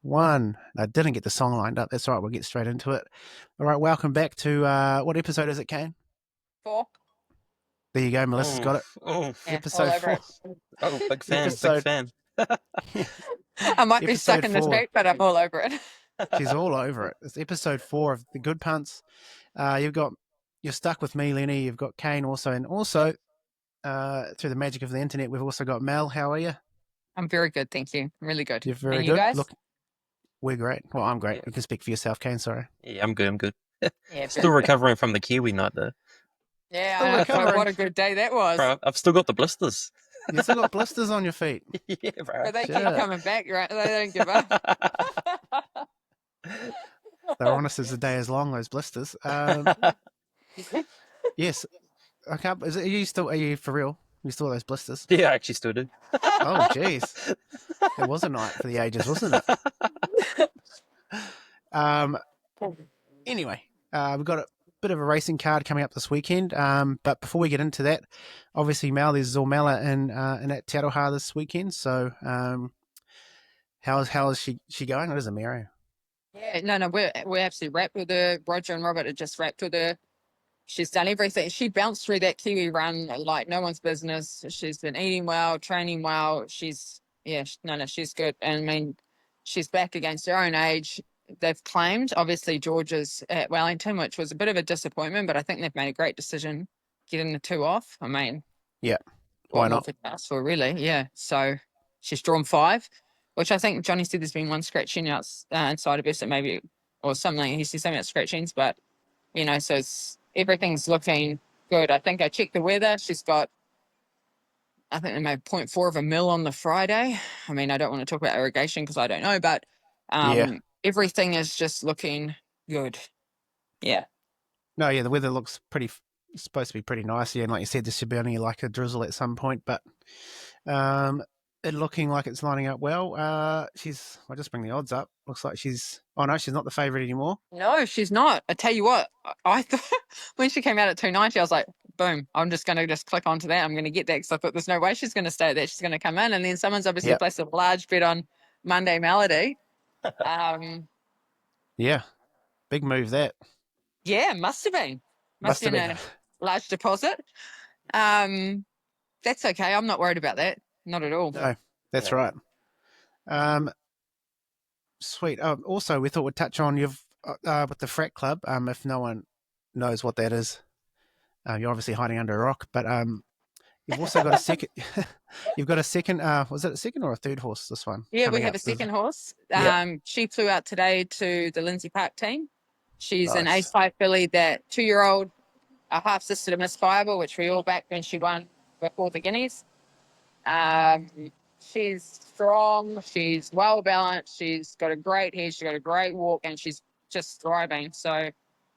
1. I didn't get the song lined up. That's all right. We'll get straight into it. All right. Welcome back to what episode is it, Kane? 4. There you go. Melissa's got it. Yeah, Episode all over 4. it. Oh, big fan, Episode- big fan. I might be stuck Episode in this 4. beat, but I'm all over it. She's all over it. It's episode 4 of the Good Punts. You're stuck with me, Lennie. You've got Kane also, and also through the magic of the internet, we've also got Mel. How are you? I'm very good, thank you. Really good. You're very and good. You guys? Look, we're great. Well, I'm great. Yeah. You can speak for yourself, Kane. Sorry. Yeah, I'm good. Yeah, Still recovering from the Kiwi night though. Yeah, Still I know. recovering. What a good day that was. Bro, I've still got the blisters. You still got blisters on your feet. Yeah, bro. But they keep Shit. coming back, right? They don't give up. They're honest as the day is long. Those blisters. Yes. I can't. Are you for real? You still have those blisters? Yeah, I actually still do. Oh, jeez. It was a night for the ages, wasn't it? Anyway, we've got a bit of a racing card coming up this weekend. But before we get into that, obviously, Mel, there's Zormella in at Te Aroha this weekend. So, how is she going? It is a Miro. Yeah, no, we're absolutely wrapped with her. Roger and Robert are just wrapped with her. She's done everything. She bounced through that Kiwi run like no one's business. She's been eating well, training well. She's good. And I mean, she's back against her own age. They've claimed, obviously, George's at Wellington, which was a bit of a disappointment, but I think they've made a great decision getting the 2 off. I mean, Yeah, why not? Ask for really, yeah. So she's drawn 5, which I think Johnny said there's been one scratching out inside of her, so maybe, or something. He said something about scratchings, but so everything's looking good. I think I checked the weather. She's got, I think they made 0.4 of a mil on the Friday. I mean, I don't want to talk about irrigation because I don't know, but everything is just looking good. Yeah. No, yeah, the weather looks supposed to be pretty nice. Yeah, and like you said, there should be only like a drizzle at some point, but it looking like it's lining up well. I'll just bring the odds up. Looks like she's not the favourite anymore. No, she's not. I tell you what, I thought when she came out at 290, I was like, boom, I'm just going to click onto that. I'm going to get that because I thought there's no way she's going to stay there. She's going to come in. And then someone's obviously placed a large bet on Monday Melody. Yeah, big move that. Yeah, must have been. Must have been a large deposit. That's okay. I'm not worried about that. Not at all. No, that's right. Sweet. Also, we thought we'd touch on with the Frac Club. If no one knows what that is, you're obviously hiding under a rock. But you've also got a second. You've got a second. Was it a second or a third horse? This one. Yeah, we have a second horse. She flew out today to the Lindsay Park team. She's an Ace High filly, that 2-year-old, a half sister to Miss Fireball, which we all backed when she won before the Guineas. She's strong. She's well balanced. She's got a great head. She's got a great walk, and she's just thriving. So,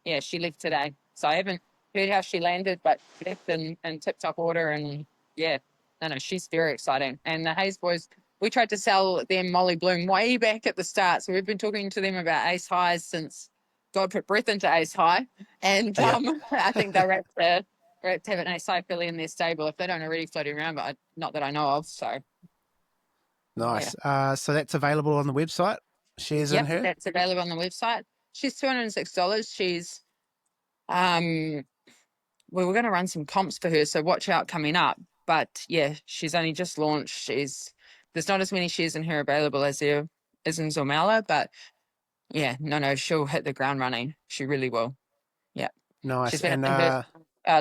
yeah, she left today. So I haven't heard how she landed, but she left in tip-top order. And yeah, no, she's very exciting. And the Hayes boys, we tried to sell them Molly Bloom way back at the start. So we've been talking to them about Ace Highs since God put breath into Ace High. And I think they're wrapped to have an Ace High filly in their stable if they don't already floating around, but not that I know of. So nice. Yeah. So that's available on the website. Shares in her. That's available on the website. She's $206. She's we were going to run some comps for her, so watch out coming up. But yeah, she's only just launched. There's not as many shares in her available as there is in Zormella, but yeah, no, she'll hit the ground running. She really will. Yeah. Nice. She's been at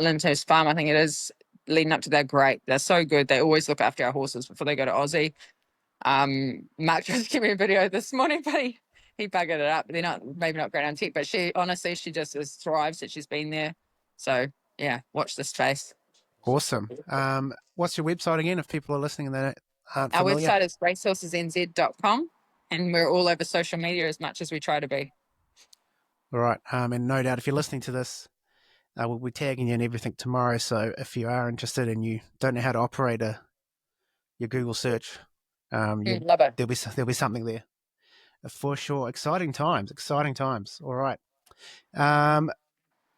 Lyndhurst Farm, I think it is, leading up to that. Great. They're so good. They always look after our horses before they go to Aussie. Mark just gave me a video this morning, but he buggered it up. They're maybe not great on tech, but she just thrives that she's been there. So yeah, watch this space. Awesome. What's your website again if people are listening that aren't familiar? Our website is racehorsesnz.com, and we're all over social media as much as we try to be. All right. And no doubt if you're listening to this, we'll be tagging you and everything tomorrow. So if you are interested and you don't know how to operate your Google search, love it. There'll be something there for sure. Exciting times. All right.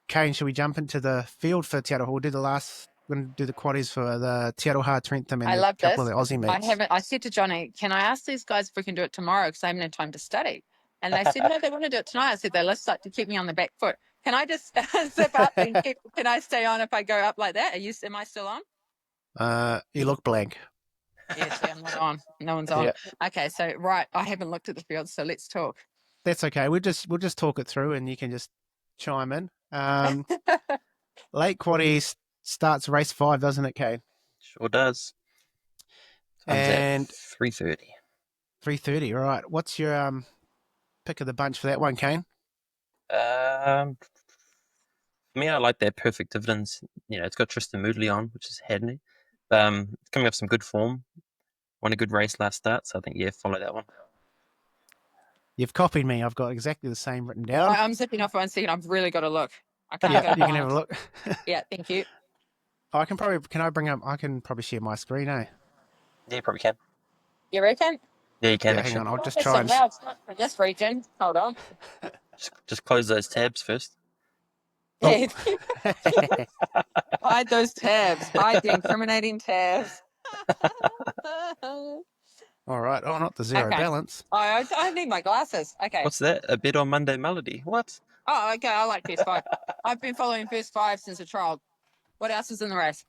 Kane, should we jump into the field for Te Aroha? We'll do the last going to do the quaddies for the Te Aroha, Trentham, and I a love couple this. of the Aussie meets. I said to Johnny, can I ask these guys if we can do it tomorrow? Because I haven't had time to study. And they said, no, they want to do it tonight. I said, they let's like to keep me on the back foot. Can I just zip up and can I stay on if I go up like that? Am I still on? You look blank. Yes, I'm not on. No one's on. Yeah. Okay, so right, I haven't looked at the field, so let's talk. That's okay. We'll just talk it through, and you can just chime in. Late quaddies starts race 5, doesn't it, Kane? Sure does. Time's And at 3:30. 3:30. All right. What's your pick of the bunch for that one, Kane? For me, I like that perfect dividends. It's got Tristan Moodley on, which is handy. It's coming off some good form. Won a good race last start, so I think follow that one. You've copied me. I've got exactly the same written down. I'm zipping off 1 second. I've really got to look. I can't Yeah, go you can blind. have a look. Yeah, thank you. I can probably share my screen, eh? Yeah, you probably can. You reckon? Yeah, you can Yeah, hang actually. on. I'll just It's try so and. loud. It's not from this region. Hold on. Just close those tabs first. Oh. Yeah. Hide those tabs. Hide the incriminating tabs. All right. Oh, not the zero Okay. balance. I need my glasses. Okay. What's that? A bit on Monday Melody? What? Oh, okay. I like first 5. I've been following first 5 since a child. What else is in the race?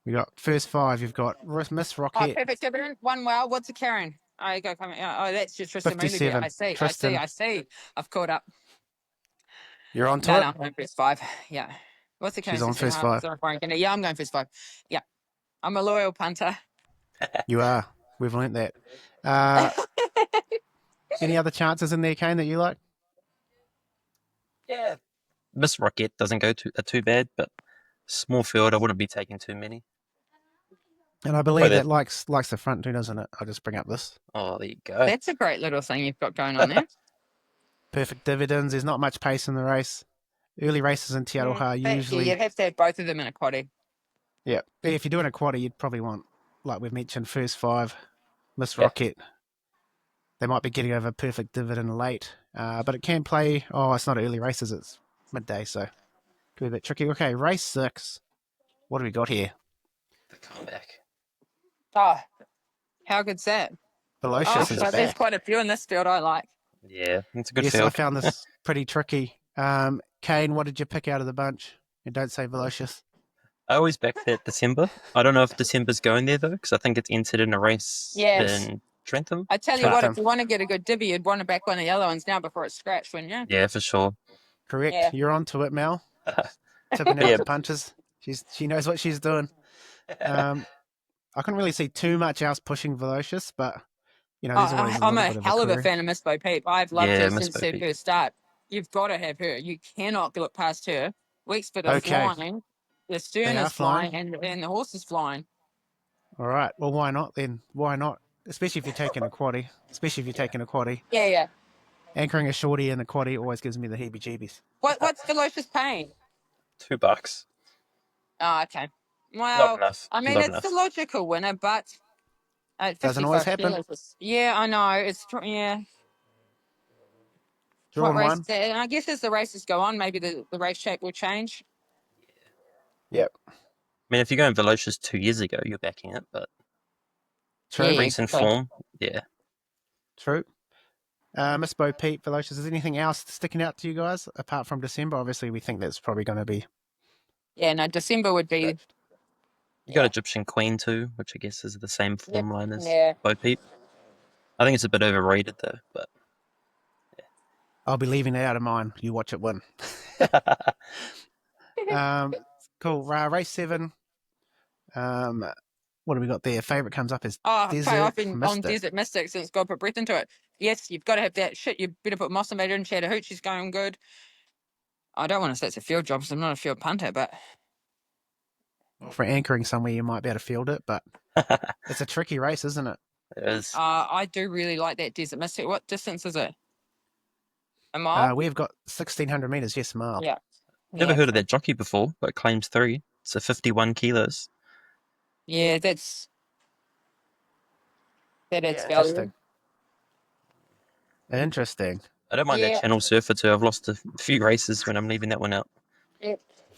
We got first 5. You've got Miss Oh, Rocket. perfect dividend. 1 wow. What's a Karen? I go coming. Oh, that's just Tristan Mooney. 57. I see. Tristan. I see. I've caught up. You're on to No, it. no, I'm going first 5. Yeah. What's the Karen? She's on first 5. Yeah, I'm going first 5. Yeah. I'm a loyal punter. You are. We've learnt that. Any other chances in there, Kane, that you like? Yeah. Miss Rocket doesn't go too bad, but small field, I wouldn't be taking too many. And I believe that likes the front too, doesn't it? I'll just bring up this. Oh, there you go. That's a great little thing you've got going on there. Perfect dividends. There's not much pace in the race. Early races in Te Aroha usually. You'd have to have both of them in a quaddie. Yeah. If you're doing a quaddie, you'd probably want, like we've mentioned, first 5, Miss Rocket. They might be getting over perfect dividend late, but it can play. Oh, it's not early races; it's midday, so it could be a bit tricky. Okay, race 6. What do we got here? The comeback. Oh, how good's that? Velocious is but there's back. quite a few in this field I like. Yeah, it's a good Yes, field. I found this pretty tricky. Kane, what did you pick out of the bunch? And don't say Velocious. I always back that December. I don't know if December's going there though, because I think it's entered in a race in Trentham. I tell you what, Trentham. if you want to get a good divvy, you'd want to back one of the other ones now before it's scratched, wouldn't you? Yeah, for sure. Correct. Yeah. You're on to it, Mel. Tipping out the punches. She knows what she's doing. I couldn't really see too much else pushing Velocious, but there's always a I'm little a bit of hell of a query. fan of Miss Bo Peep. I've loved her Miss since Bo her Peep. first start. You've got to have her. You cannot look past her. Wexford are Okay. flying. The stern They are is flying, and the horse is flying. All right. Well, why not then? Why not? Especially if you're taking a quaddie. Yeah. Anchoring a shorty in a quaddie always gives me the heebie-jeebies. What's Velocious paying? $2. Oh, okay. Not Well, enough. I mean, Not it's enough. the logical winner, but at Doesn't always 55 happen. kilos, yeah, I know. It's yeah. Drawn What race? one. And I guess as the races go on, maybe the race shape will change. Yep. I mean, if you're going Velocious 2 years ago, you're backing it, but True. Yeah. recent form, yeah. True. Miss Bo Peep, Velocious, is anything else sticking out to you guys apart from December? Obviously, we think that's probably going to be. Yeah, no, December would be. You got Egyptian Queen too, which I guess is the same form line as Yeah. Bo Peep. I think it's a bit overrated though, but I'll be leaving it out of mine. You watch it win. Cool. Race 7. What do we got there? Favorite comes up as Desert I've been Mystic. on Desert Mystic since God put breath into it. Yes, you've got to have that shit. You better put Mossamader in. She had a hoot. She's going good. I don't want to say it's a field job because I'm not a field punter, but For anchoring somewhere, you might be able to field it, but it's a tricky race, isn't it? it is. I do really like that Desert Mystic. What distance is it? A mile? We've got 1,600 meters. Yes, a mile. Yeah. Never heard of that jockey before, but claims 3. So 51 kilos. Yeah, that adds value. Interesting. Interesting. I don't mind that Channel Surfer too. I've lost a few races when I'm leaving that one out. Yeah.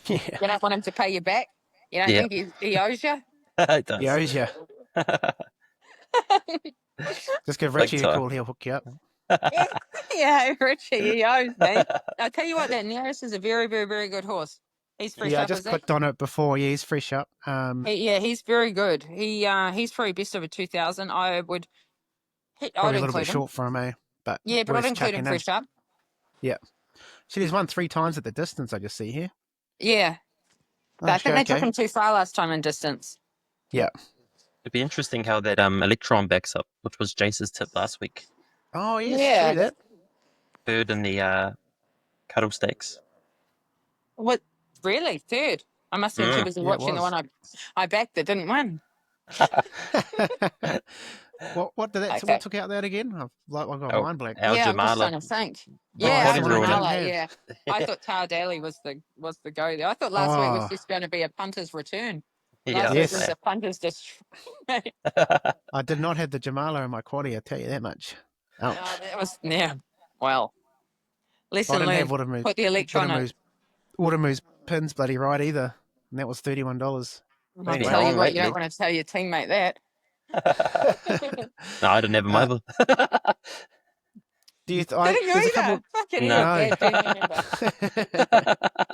Yeah. You don't want him to pay you back? You don't Yeah. think he owes you? It He does. owes you. Just give Big Richie a time. call. He'll hook you up. Yeah, Richie, he owes me. I tell you what, that Nearest is a very, very, very good horse. He's fresh Yeah, I up, just is he? clicked on it before. Yeah, he's fresh up. Yeah, he's very good. He's probably best over 2,000. I'd Probably a little bit include him. short for him, eh? But Yeah, but I'd worth include him chucking in. fresh up. Yeah. He's won 3 times at the distance, I just see here. Yeah, but Oh, I think they took okay. him too far last time in distance. Yeah. It'd be interesting how that Electron backs up, which was Jace's tip last week. Oh, yes, Yeah. true that. Third in the Cuddle Stakes. What? Really? Third? I must have been too Mm. busy Yeah, it watching the was. one I backed that didn't win. What did that? Okay. What took out that again? I've got Oh, mind blank. our Yeah, I'm just trying Jamala. to think. Oh, Yeah, that's Quaddy the our one I ruined him. didn't Jamala, have. yeah. I thought Tower Daly was the go there. I thought last week was Oh, just going to be a punter's return. Yeah, Last week was yes. a punter's just. I did not have the Jamala in my quaddy. I tell you that much. Ouch. That was yeah. Well, I lesson didn't have learned. Put the electron in. Automoose pins bloody right either, and that was $31. I'll Been tell you on what, you don't lately. want to tell your teammate that. No, I didn't have him Uh, either. do you? Didn't you There's a either? couple. Fucking No. hell, bad team member.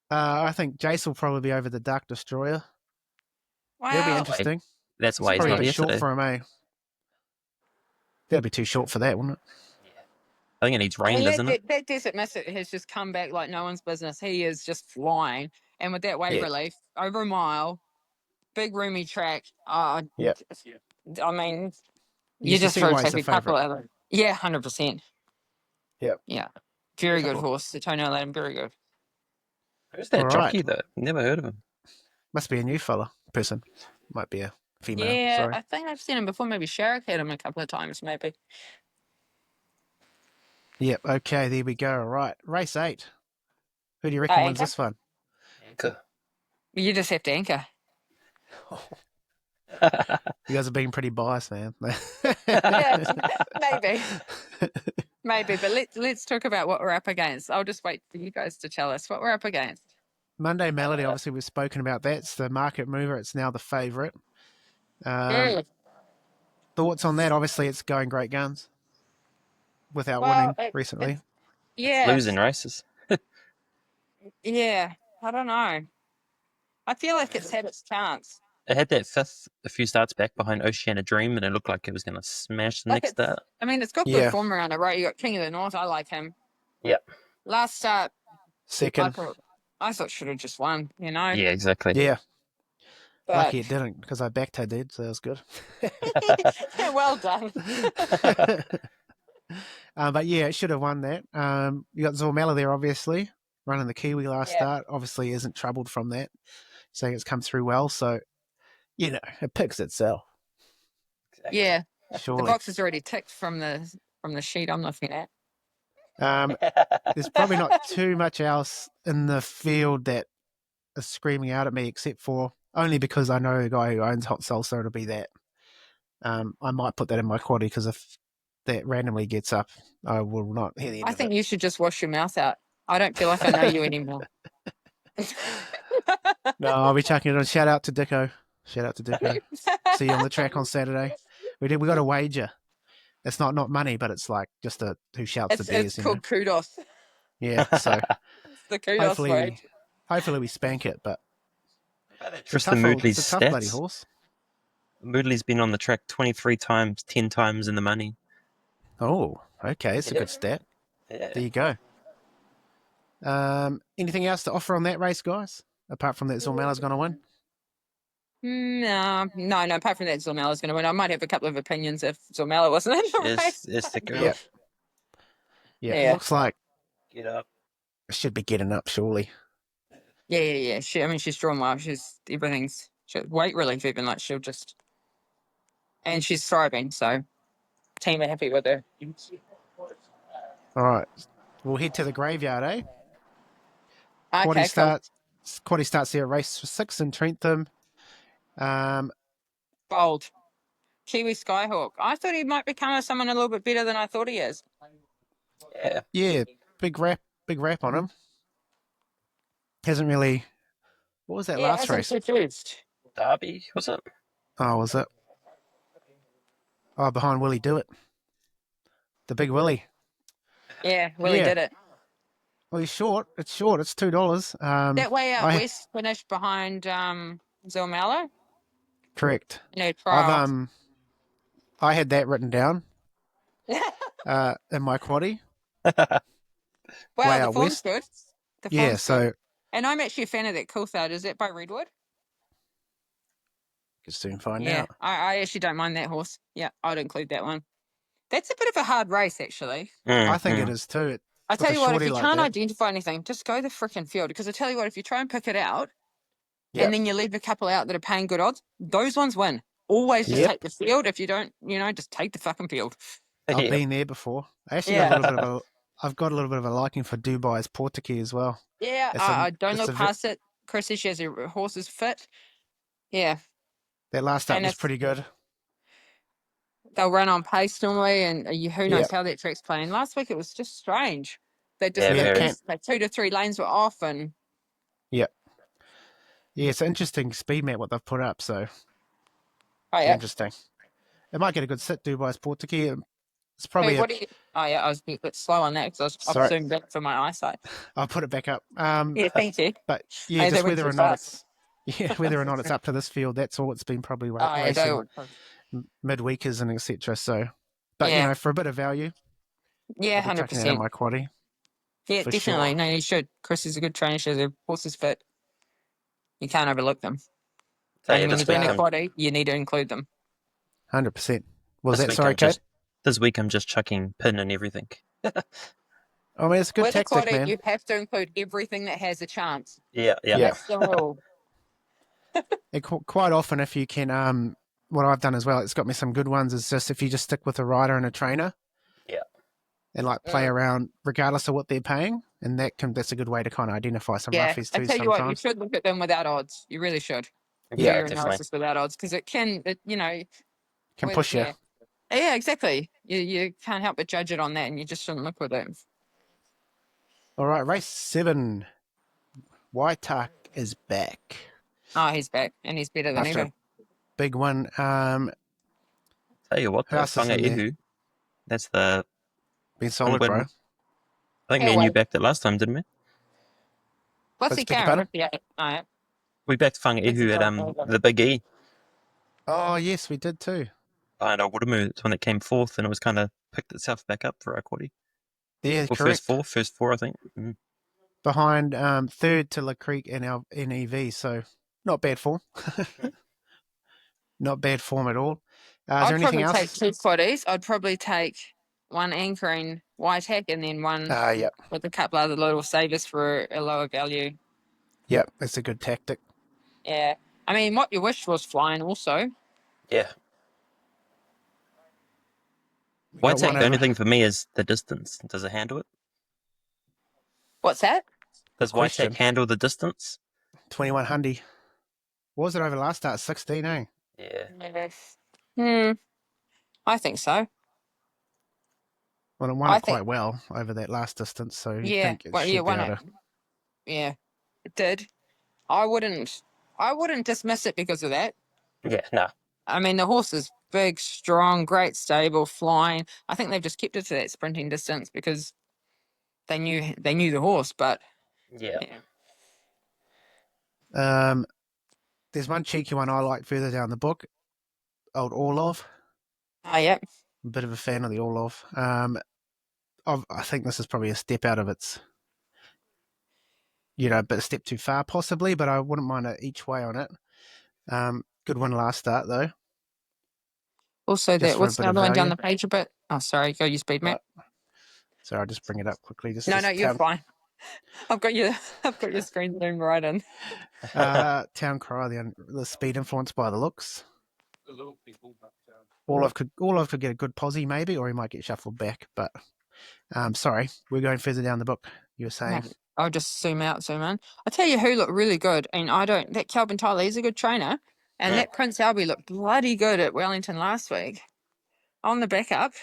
I think Jace will probably be over the Dark Destroyer. That'll be Wow. interesting. That's It's why he's probably a not bit here short today. for him, eh? That'd be too short for that, wouldn't it? I think it needs I rain, mean, doesn't it? that Desert Mystic has just come back like no one's business. He is just flying. And with that weight Yeah. relief, over a mile, big roomy track. Yeah. I mean, You you can just see throw why he's take a a couple favourite. of Yeah, 100%. Yep. Yeah. Very good Couple. horse. The toenail Adam, very good. Who's that All jockey right. though? Never heard of him. Must be a new person. Might be a female. Yeah, Sorry. I think I've seen him before. Maybe Sharrock had him a couple of times, maybe. Yep. Okay. There we go. All right. Race 8. Who do you reckon wins Anchor? this one? Anchor. You just have to anchor. You guys are being pretty biased, man. Yeah, maybe. Maybe, but let's talk about what we're up against. I'll just wait for you guys to tell us what we're up against. Monday Melody, obviously we've spoken about that. It's the market mover. It's now the favourite. Thoughts on that? Obviously, it's going great guns without winning recently. Yeah, Losing races. yeah. I don't know. I feel like it's had its chance. It had that fifth a few starts back behind Oceana Dream, and it looked like it was going to smash the Like next start. I mean, it's got good Yeah. form around it, right? You got King of the North. I like him. Yep. Last start, Second. I thought should have just won. You know. Yeah, exactly. Yeah. But Lucky it didn't because I backed her dead, so that was good. well done. But yeah, it should have won that. You got Zormella there, obviously, running the Kiwi last start. Obviously, isn't troubled from that. Saying it's come through well, so it picks itself. Exactly. Yeah. Surely. The box is already ticked from the sheet I'm looking at. There's probably not too much else in the field that is screaming out at me, except for only because I know a guy who owns Hot Salsa. It'll be that. I might put that in my quaddy because if that randomly gets up, I will not hear the end I of think it. you should just wash your mouth out. I don't feel like I know you anymore. No, I'll be chucking it on. Shout out to Dicko. See you on the track on Saturday. We got a wager. It's not money, but it's like just who shouts the beers. It's called kudos. Yeah, so It's the kudos way. hopefully we spank it, but Tristan it's a tough bloody stats. horse. Moodley's been on the track 23 times, 10 times in the money. Oh, okay, it's a good stat. Yeah. There you go. Anything else to offer on that race, guys? Apart from that Zormella's going to win? No. Apart from that, Zormella's going to win. I might have a couple of opinions if Zormella wasn't in the race. It's the girl. Yeah. Yeah, it looks like Get up. it should be getting up, surely. Yeah. She's drawn well. Everything's weight relief even, like she'll just... And she's thriving, so team are happy with her. All right. We'll head to the graveyard, eh? Okay, Quaddy starts there at race 6 in Trentham. Bold. Kiwi Skyhawk. I thought he might become someone a little bit better than I thought he is. Yeah, big rap on him. Hasn't really What was that Yeah, it last hasn't race? produced. Derby, was it? Oh, was it? Oh, behind Willie Do It. The big Willie. Yeah, Willie Yeah. did it. Well, he's short. It's short. It's $2. That way out I west finished behind Zilmelo correct. in her I've trial. I had that written down in my quaddie. Wow, Way the out form's west. good. The Yeah, form's good. so And I'm actually a fan of that Coulthard. Is that by Redwood? you can soon find Yeah, out. I actually don't mind that horse. Yeah, I'd include that one. That's a bit of a hard race, actually. I think it is too. I With tell a you what, if shorty you like can't that. identify anything, just go the frickin' field. Because I tell you what, if you try and pick it out Yep. and then you leave a couple out that are paying good odds, those ones win. Always just Yep. take the field. If you don't, just take the fucking field. I've Yeah. been there before. I actually got a little bit of a. I've got a little bit of a liking for Dubai's Portuguese as well. Yeah, It's a, I don't it's look a, past it. Chris says she has her horses fit. Yeah, that last start and was it's pretty good. they'll run on pace normally, and who knows Yep. how that track's playing. Last week it was just strange. They just Yeah, Yeah, very. Kane. like 2 to 3 lanes were off, and Yep. Yeah, it's an interesting speed map what they've put up. So oh be yeah. interesting. It might get a good sit. Dubai's Portuguese. It's Hey, probably what do you? Oh yeah, I was a bit slow on that because I've sorry. zoomed back for my eyesight. I'll put it back up. Yeah, thank you. But yeah, Hey, they just went whether too or not fast. whether or not it's up to this field, that's all it's been probably Oh yeah, racing midweekers and etc. So, but yeah, for a bit of value, yeah, I'll be chucking that in 100%. my quaddie. Yeah, for definitely. sure. No, you should. Chris is a good trainer. She has her horses fit. You can't overlook them. So And yeah, when this you're doing week a I'm quaddy, you need to include them. 100%. Was this that week sorry, I'm Kate? just this week I'm just chucking pin and everything. I mean, it's a good With a tactic, quaddy, man. you have to include everything that has a chance. Yeah. That's the rule. And quite often, if you can, what I've done as well, it's got me some good ones. Is just if you just stick with a rider and a trainer, Yeah. and like play around regardless of what they're paying, and that's a good way to kind of identify some Yeah, roughies I too. tell you what, you Sometimes, should look at them without odds. You really should. Do Yeah, your definitely. analysis without odds because it can, can push you. Yeah, exactly. You can't help but judge it on that, and you just shouldn't look with it. All right, race 7. Waitak is back Oh, he's back, and he's better than after ever. a big one. Tell you what, Who though, else is Whanga in there? Ihu, that's the Been solid, bro. ongoing. I think Yeah, me and you wait. backed it last time, didn't we? What's Let's he pick your carrying? pardon? Yeah, all right. We backed Whanga Ihu at the Big E. Oh yes, we did too. And Woodamoo, it's one that came fourth, and it was kind of picked itself back up for our quaddie. Yeah, Or correct. first four, I think. Behind third to La Creek and our NEV, so not bad form. Not bad form at all. Is there I'd anything probably take else? 2 quaddies. I'd probably take one anchoring white hack and then one Yep. with a couple other little savers for a lower value. Yep, that's a good tactic. Yeah. I mean, what you wish was flying also. Yeah. Got White one the only over thing for me is the distance. Does it handle it? What's that? Does White question. handle the distance? 2100. What was it over last start? 16, eh? Yeah. I think so. Well, it won it quite well over that last distance, so you think it should be able to. Yeah, it did. I wouldn't dismiss it because of that. Yeah, no. I mean, the horse is big, strong, great stable, flying. I think they've just kept it to that sprinting distance because they knew the horse. But Yeah. There's one cheeky one I like further down the book. Old Orlov. Oh, yeah. A bit of a fan of the Orlov. I think this is probably a step out of its, a step too far possibly, but I wouldn't mind it each way on it. Good one last start though. Also, what's the other one down the page a bit? Oh, sorry, go use speed map. So I'll just bring it up quickly. No, you're fine. I've got your screen zoomed right in. Town Cry, the speed influenced by the looks. Orlov could get a good posse maybe, or he might get shuffled back. But sorry, we're going further down the book. You were saying. No, I'll just zoom in. I tell you who looked really good, and that Kelvin Tyler, he's a good trainer, and that Prince Albie looked bloody good at Wellington last week. On the backup,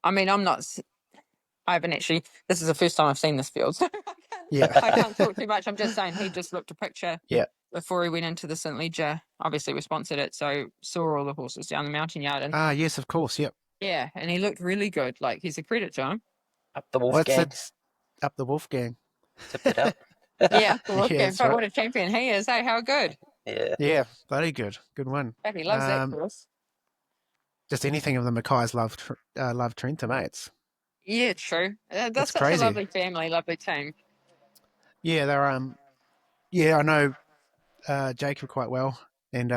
I mean, I haven't actually, this is the first time I've seen this field, so I can't Yeah. I can't talk too much. I'm just saying he just looked a picture Yeah. before he went into the St. Leger. Obviously, we sponsored it, so saw all the horses down the mountain yard. And Yes, of course. Yep. yeah, and he looked really good. Like, he's a credit to him. Up the Well, Wolfgang. it's up the Wolfgang. Tipped it up. Yeah, Yeah, that's but right. what a champion he is. Hey, how good. Yeah. Yeah, bloody good. Good one. Hope he loves that course. Just anything of the Mackays love Trentham, mates. Yeah, true. That's That's such crazy. a lovely family, lovely team. Yeah, they're yeah, I know Jacob quite well, and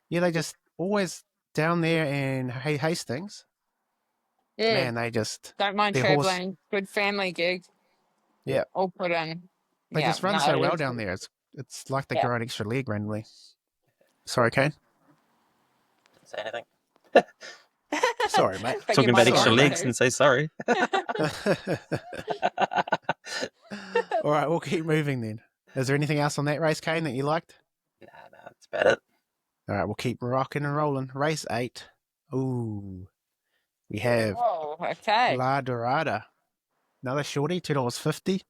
yeah, they just always down there in Hastings. Yeah, Man, they just don't mind their horse. traveling. Good family gig. Yeah, All put in. they Yeah, just run no, so it well is down good. there. It's like they Yeah. grow an extra leg randomly. Sorry, Kane. Didn't say anything. Sorry, mate. But you Talking might about extra want legs to. and say sorry. All right, we'll keep moving then. Is there anything else on that race, Kane, that you liked? Nah, that's about it. All right, we'll keep rocking and rolling. Race 8. Ooh, we have Oh, okay. La Dorada. Another shorty, $2.50.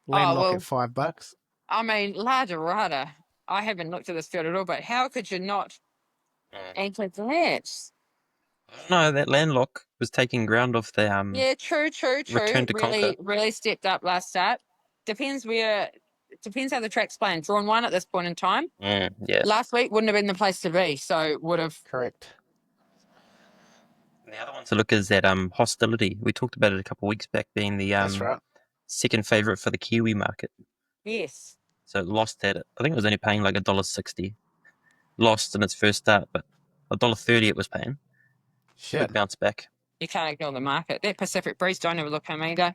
Oh, Landlock well, at $5. I mean, La Dorada. I haven't looked at this field at all, but how could you not anchor that? No, that landlock was taking ground off the Yeah, true. Return to Conquer. Really stepped up last start. Depends how the track's playing. Drawn one at this point in time. Yeah. Last week wouldn't have been the place to be, so would have. Correct. The other one to look is that Hostility. We talked about it a couple of weeks back, being the That's right. second favourite for the Kiwi market. Yes. So it lost at, I think it was only paying like $1.60. Lost in its first start, but $1.30 it was paying. Shit. Quick bounce back. You can't ignore the market. That Pacific Breeze, don't overlook him either.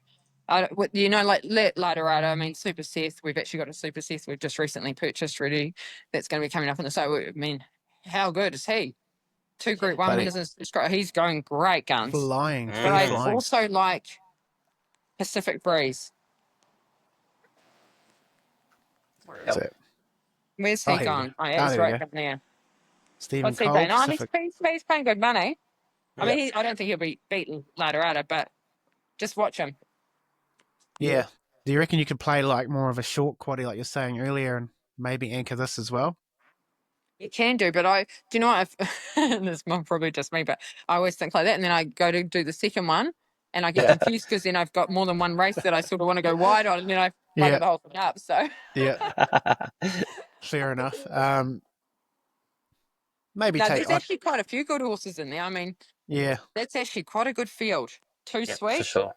Like La Dorada, I mean, Super Seth. We've actually got a Super Seth we've just recently purchased ready. That's going to be coming up in the sale. I mean, how good is he? 2 Group 1 Buddy. winners. He's going great guns. Flying. But But I Flying. also like Pacific Breeze. That's it. Where's Oh, he here we gone? go. Oh, yeah, Ah, he's there we right go. down there. Stephen What's he Cole, paying? Oh, Pacific. he's paying good money. I Yeah. mean, I don't think he'll be beaten La Dorada, but just watch him. Yeah. Do you reckon you could play like more of a short quaddy like you're saying earlier and maybe anchor this as well? You can do, but do you know what? This might probably just me, but I always think like that. And then I go to do the second one and I get Yeah. confused because then I've got more than one race that I sort of want to go wide on and then I bugger Yeah. the whole thing up. So, Yeah. Fair enough. Maybe no, take. there's actually quite a few good horses in there. I mean, Yeah. that's actually quite a good field. Too Yeah, sweet. for sure.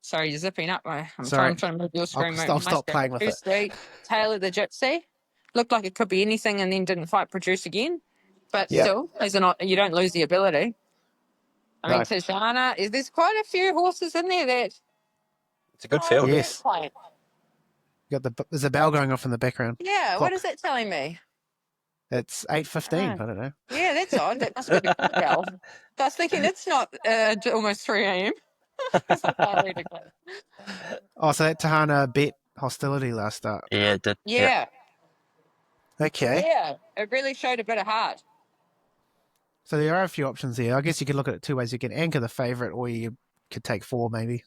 Sorry, you're zipping up. I'm Sorry. trying to move your screen. I'll stop playing with Too it. sweet. Taylor the Gypsy. Looked like it could be anything and then didn't fight produce again. But Yeah. still, you don't lose the ability. I mean, No. Tijana, there's quite a few horses in there that. It's a good field. Yes. Playing. There's a bell going off in the background. Yeah, Clock. what is that telling me? It's 8:15. I don't know. Yeah, that's odd. That must be the good bell. I was thinking it's not almost 3 a.m. Oh, so that Tahana bet Hostility last start. Yeah, it did. Yeah. Okay. Yeah, it really showed a bit of heart. So there are a few options there. I guess you could look at it two ways. You can anchor the favourite, or you could take 4 maybe.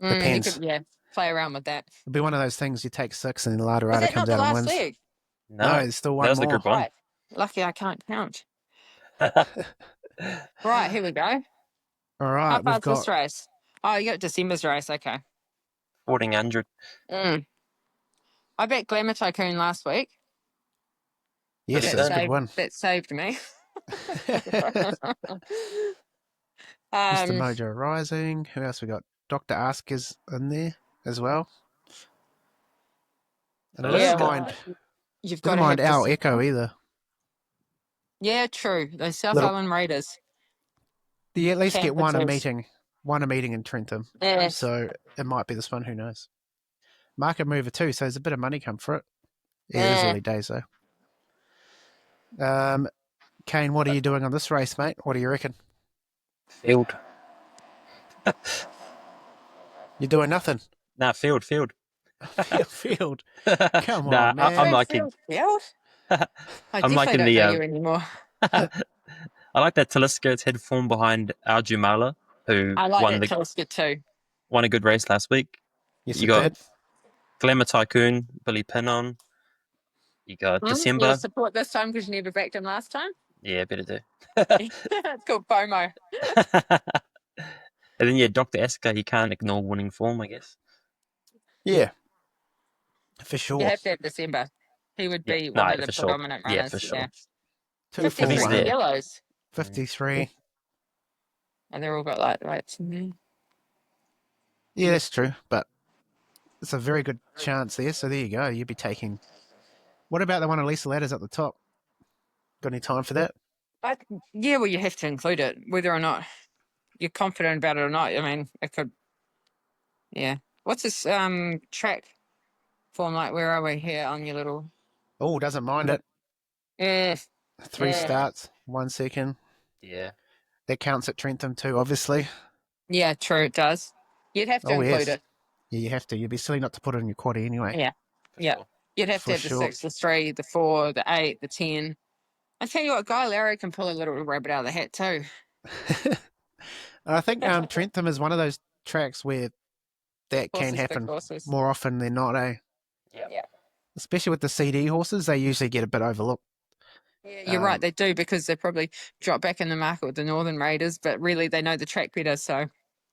Depends. You could, play around with that. It'll be one of those things you take 6 and then Was Ladarada that not comes the out and last wins. leg? No, there's still one That was more. the group 1. Right. Lucky I can't count. Right, here we go. All How right, we've far's this got race? Oh, you got December's race. Okay. 1400. I bet Glamour Tycoon last week. yes, That that's a good one. That saved me. Mr. Mojo Rising. Who else we got? Dr. Ask is in there as well. And I Yeah, don't mind. You've got Don't to mind have our Echo either. Yeah, true. Those South Little- Island Raiders. You at least get one a Temperatures. meeting in Trentham. Yes. So it might be this one. Who knows? Market mover too. So there's a bit of money come for it. Yeah, it is Yeah. early days though. Kane, what are you doing on this race, mate? What do you reckon? Field. You're doing nothing. Nah, field. Field. Come on, Nah, man. I'm liking. Field? I I'm definitely liking don't the, know you anymore. I like that Taliska's head form behind Arjumala, who I like won that the Telescope too. won a good race last week. Yes, You it got did. Glamour Tycoon, Billy Pin on. You got You'll December. support this time because you never backed him last time. Yeah, better do. It's called FOMO. And then yeah, Dr. Asker, he can't ignore winning form, I guess. Yeah, for You sure. have to have December. He would Yeah, be no, one of yeah, the for sure. predominant Yeah, runners. for sure. 2 4 he's 53 there. kilos. 53. And they're all got light weights in there. Yeah, that's true, but it's a very good chance there. So there you go. You'd be taking. What about the one Elisa Ladders at the top? Got any time for that? Yeah, well, you have to include it, whether or not you're confident about it or not. I mean, it could. Yeah. What's this track form like? Where are we here on your little? Oh, doesn't mind it. Yeah. 3 starts, 1 second. Yeah. That counts at Trentham too, obviously. Yeah, true. It does. You'd have to include it. Yeah, you have to. You'd be silly not to put it in your quaddy anyway. Yeah. For Yeah. sure. You'd have For to have sure. the 6, the 3, the 4, the 8, the 10. I tell you what, Guy Larry can pull a little rabbit out of the hat too. I think Trentham is one of those tracks where that can happen more often than not, eh? Yeah. Especially with the CD horses, they usually get a bit overlooked. Yeah, you're right. They do because they probably drop back in the market with the Northern Raiders, but really they know the track better. So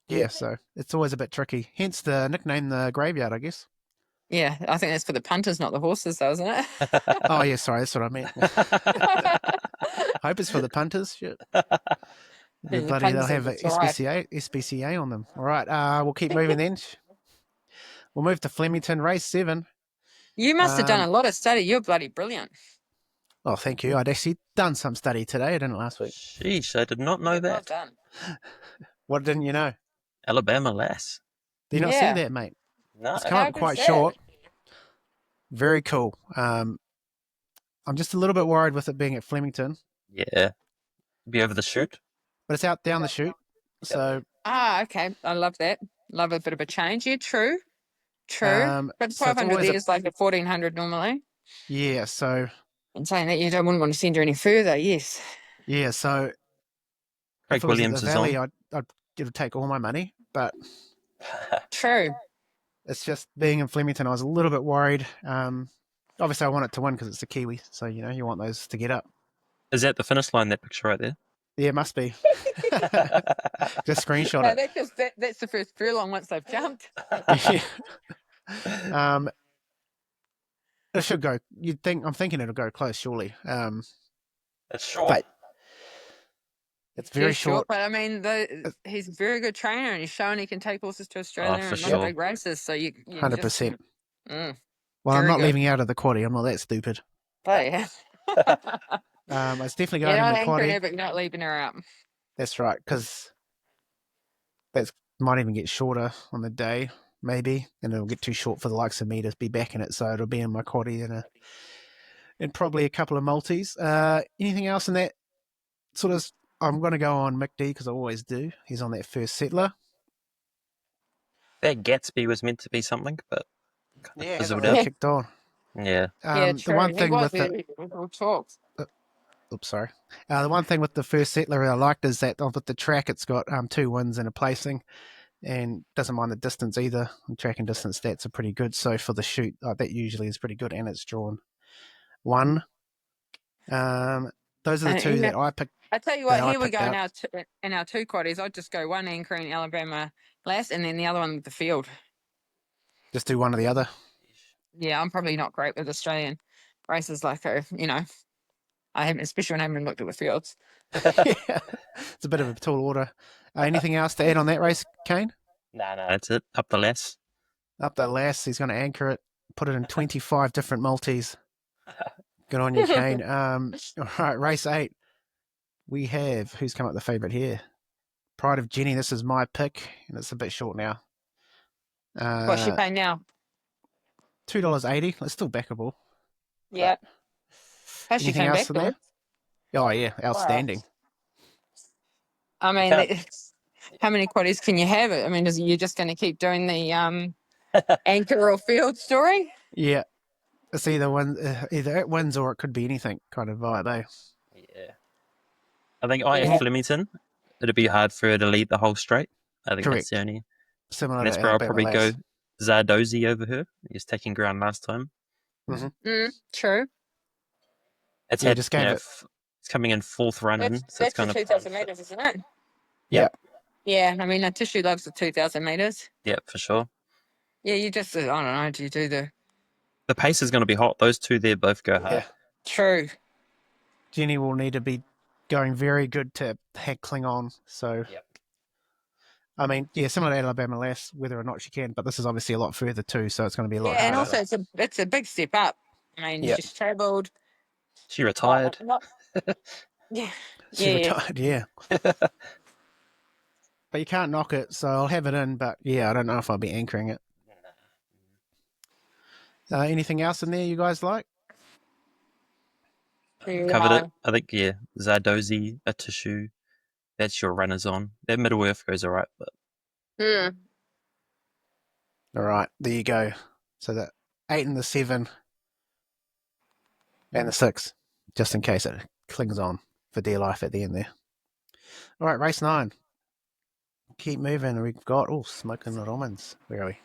Yeah, so it's always a bit tricky. Hence the nickname, the Graveyard, I guess. yeah, I think that's for the punters, not the horses, though, isn't it? Oh, yeah, sorry, that's what I meant. Hope it's for the punters. Shit. The They'll punters have a SPCA on them. All right, we'll keep moving then. We'll move to Flemington, race 7. You must have done a lot of study. You're bloody brilliant. Oh, thank you. I'd actually done some study today. I didn't last week. Sheesh, I did not know Well that. done. What didn't you know? Alabama lass. Do you not see that, mate? No. It's come up quite short. Very cool. I'm just a little bit worried with it being at Flemington. Yeah. Be over the chute. But it's out down the chute. So. Okay. I love that. Love a bit of a change. Yeah, true. But 1,200 there is like a 1,400 normally. Yeah, so. And saying that you wouldn't want to send her any further, yes. Yeah, so. Craig Williams is Valley, on. I'd take all my money, but. True. It's just being in Flemington, I was a little bit worried. Obviously, I want it to win because it's a Kiwi, so you want those to get up. Is that the finish line? That picture right there? Yeah, it must be. Just screenshot it. That's the first furlong once they've jumped. Yeah. It should go. I'm thinking it'll go close, surely. It's short. But it's very short. But I mean, he's a very good trainer, and he's shown he can take horses to Australia and sure. big races. So you 100%. Well, I'm not leaving out of the quaddy. I'm not that stupid. But yeah. It's definitely going in the quaddy. Her, but not leaving her out. That's right, because that might even get shorter on the day, maybe, and it'll get too short for the likes of me to be back in it. So it'll be in my quaddy and probably a couple of multis. Anything else in that sort of? I'm going to go on Mick D because I always do. He's on that first settler. That Gatsby was meant to be something, but fizzled out. Kicked on. Yeah. The one thing with the sorry. The one thing with the first settler I liked is that with the track, it's got 2 wins and a placing, and doesn't mind the distance either. And track and distance stats are pretty good. So for the shoot, that usually is pretty good, and it's drawn 1. Those are the 2 that I picked. I tell you what, here we go in our 2 quaddies. I'd just go one anchoring Alabama lass and then the other one with the field. Just do one or the other. Yeah, I'm probably not great with Australian races like her, I haven't, especially when I haven't looked at the fields. Yeah, it's a bit of a tall order. Anything else to add on that race, Kane? No, that's it. Up the lass. Up the lass. He's going to anchor it, put it in 25 different multis. Good on you, Kane. All right, race 8. We have, who's come up the favourite here? Pride of Jenny. This is my pick, and it's a bit short now. What's she paying now? $2.80. It's still backable. Yeah. How's she came back there? Oh, yeah. Outstanding. Wow. I mean, how many quaddies can you have? I mean, you just going to keep doing the anchor or field story? Yeah. It's either it wins or it could be anything kind of vibe, eh? Yeah. I think Flemington, it'd be hard for her to lead the whole straight. I think that's the only similar And that's to where I'll Alabama probably go Lass. Zardozi over her. He's taking ground last time. True. It's Yeah, had, just gave it. it's coming in 4th run in, so it's That's the kind of 2,000 meters, isn't it? Yeah. Yeah, I mean, Tissue loves the 2,000 meters. Yeah, for sure. Yeah, you just, I don't know, do you do the The pace is going to be hot. Those two there both go hard. Yeah. true? Jenny will need to be going very good to heckling on. So, Yep. I mean, yeah, similar to Alabama Lass, whether or not she can, but this is obviously a lot further too, so it's going to be a lot Yeah, and harder. also it's a big step up. I mean, Yep. she's travelled. She retired. Yeah, She retired, yeah. But you can't knock it, so I'll have it in, but yeah, I don't know if I'll be anchoring it. Anything else in there you guys like? Covered it. I think, yeah, Zardozi, a tissue. That's your runners on. That middle earth goes all right, but All right, there you go. So the 8 and the 7 and the 6, just in case it clings on for dear life at the end there. All right, race 9. Keep moving. We've got, Smoking the Romans. Where are we?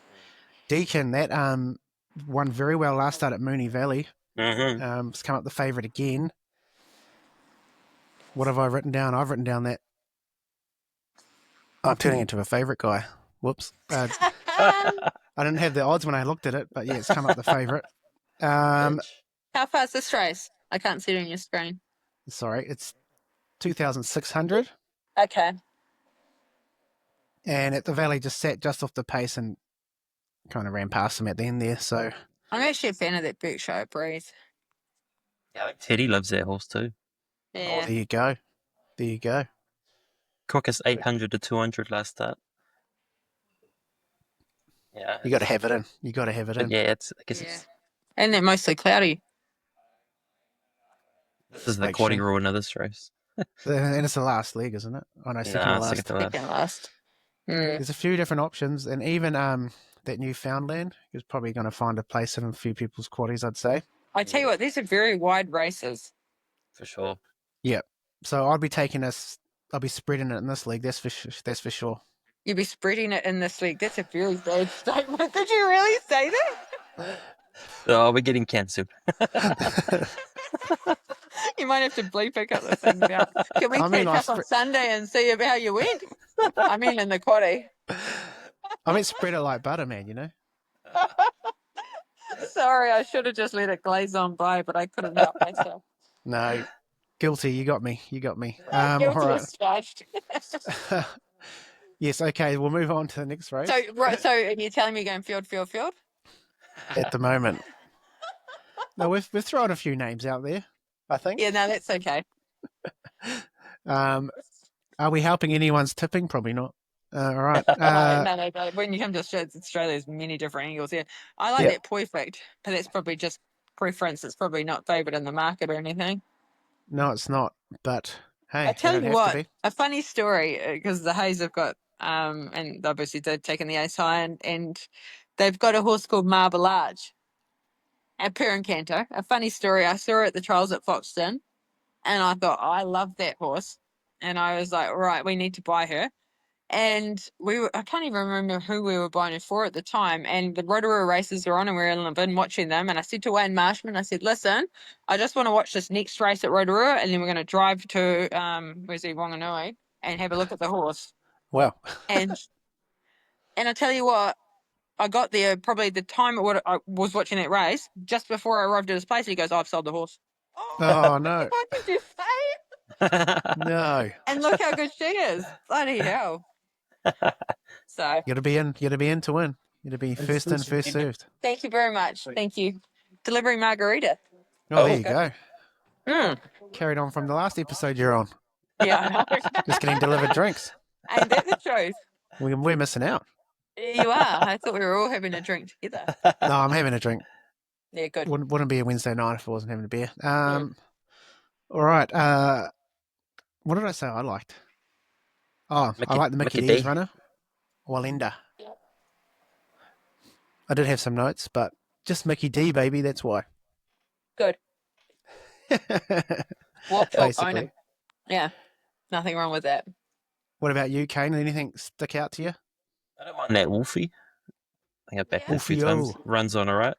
Deacon, that won very well last start at Mooney Valley. It's come up the favourite again. What have I written down? I've written down that I'm turning into a favourite guy. Whoops. I didn't have the odds when I looked at it, but yeah, it's come up the favourite. How far is this race? I can't see it on your screen. Sorry, it's 2,600. Okay. And at the Valley just sat just off the pace and kind of ran past him at the end there. So I'm actually a fan of that Berkshire breed. Yeah, I think Teddy loves that horse too. Yeah. there you go. There you go. Quickest 800 to 200 last start. Yeah. You got to have it in. You got to have it But in. yeah, I guess it's And they're mostly cloudy. this is the quaddy rule in this race. And it's the last leg, isn't it? Oh, no, second to last. Second to last. Second last. There's a few different options, and even that Newfoundland is probably going to find a place in a few people's quaddies, I'd say. I tell you what, these are very wide races. For sure. Yeah. So I'll be taking this. I'll be spreading it in this league. That's for sure. You'll be spreading it in this league. That's a very bad statement. Did you really say that? Oh, we're getting cancelled. You might have to bleep pick up the thing about. Can we catch up on Sunday and see about how you went? I mean, in the quaddie. I mean, spread it like butter, man, you know? Sorry, I should have just let it glaze on by, but I couldn't help myself. No. Guilty. You got me. Guilty all right. Yes, okay. We'll move on to the next race. So are you telling me going field? At the moment. No, we've thrown a few names out there, I think. Yeah, no, that's okay. Are we helping anyone's tipping? Probably not. All right. No. When you come to Australia, there's many different angles here. I like that perfect, but that's probably just preference. It's probably not favoured in the market or anything. No, it's not. But hey, I tell you what, a funny story, because the Hayes have got, and obviously they've taken the ace high, and they've got a horse called Marble Arch at Perencanto. A funny story, I saw her at the trials at Foxton, and I thought, I love that horse. And I was like, right, we need to buy her. And I can't even remember who we were buying it for at the time. And the Rotorua races were on and we were in Levin watching them. And I said to Wayne Marshman, I said, listen, I just want to watch this next race at Rotorua. And then we're going to drive to, Wanganui and have a look at the horse. Wow. And I tell you what, I got there probably the time I was watching that race, just before I arrived at his place. He goes, I've sold the horse. Oh, no. What did you say? No. And look how good she is. Bloody hell. So You gotta be in to win. You gotta be first in, first served. Thank you very much. Thank you. Delivering margarita. Oh, there you go. Mm. Carried on from the last episode you're on. Yeah. Just getting delivered drinks. Ain't that the truth? We're missing out. You are. I thought we were all having a drink together. No, I'm having a drink. Yeah, good. Wouldn't be a Wednesday night if I wasn't having a beer. All right. What did I say I liked? Oh, I like the Mickey D's runner. Walenda. Yep. I did have some notes, but just Mickey D, baby, that's why. Good. Basically. Own him. Yeah, nothing wrong with that. What about you, Kane? Anything stick out to you? I don't mind that Wolfie. I think I've backed it a few Wolfie-o. times. Runs on alright.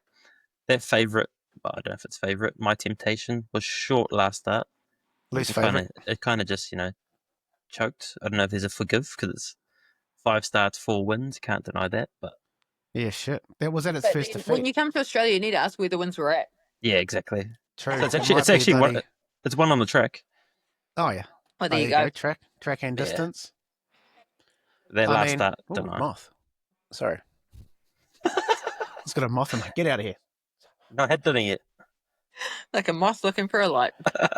That favourite, well, I don't know if it's favourite. My Temptation was short last start. Least favourite. It kind of just choked. I don't know if there's a forgive because it's 5 starts, 4 wins. Can't deny that, but Yeah, shit. That was at its But first then defeat. when you come to Australia, you need to ask where the wins were at. yeah, exactly. True. So it's It actually might be one. bloody- It's one on the track. Oh, yeah. Oh, Oh, there you go. Track and Yeah. distance. That last start, ooh, don't know. moth. Sorry. It's got a moth in my... Get out of here. Not had done it yet. Like a moth looking for a light.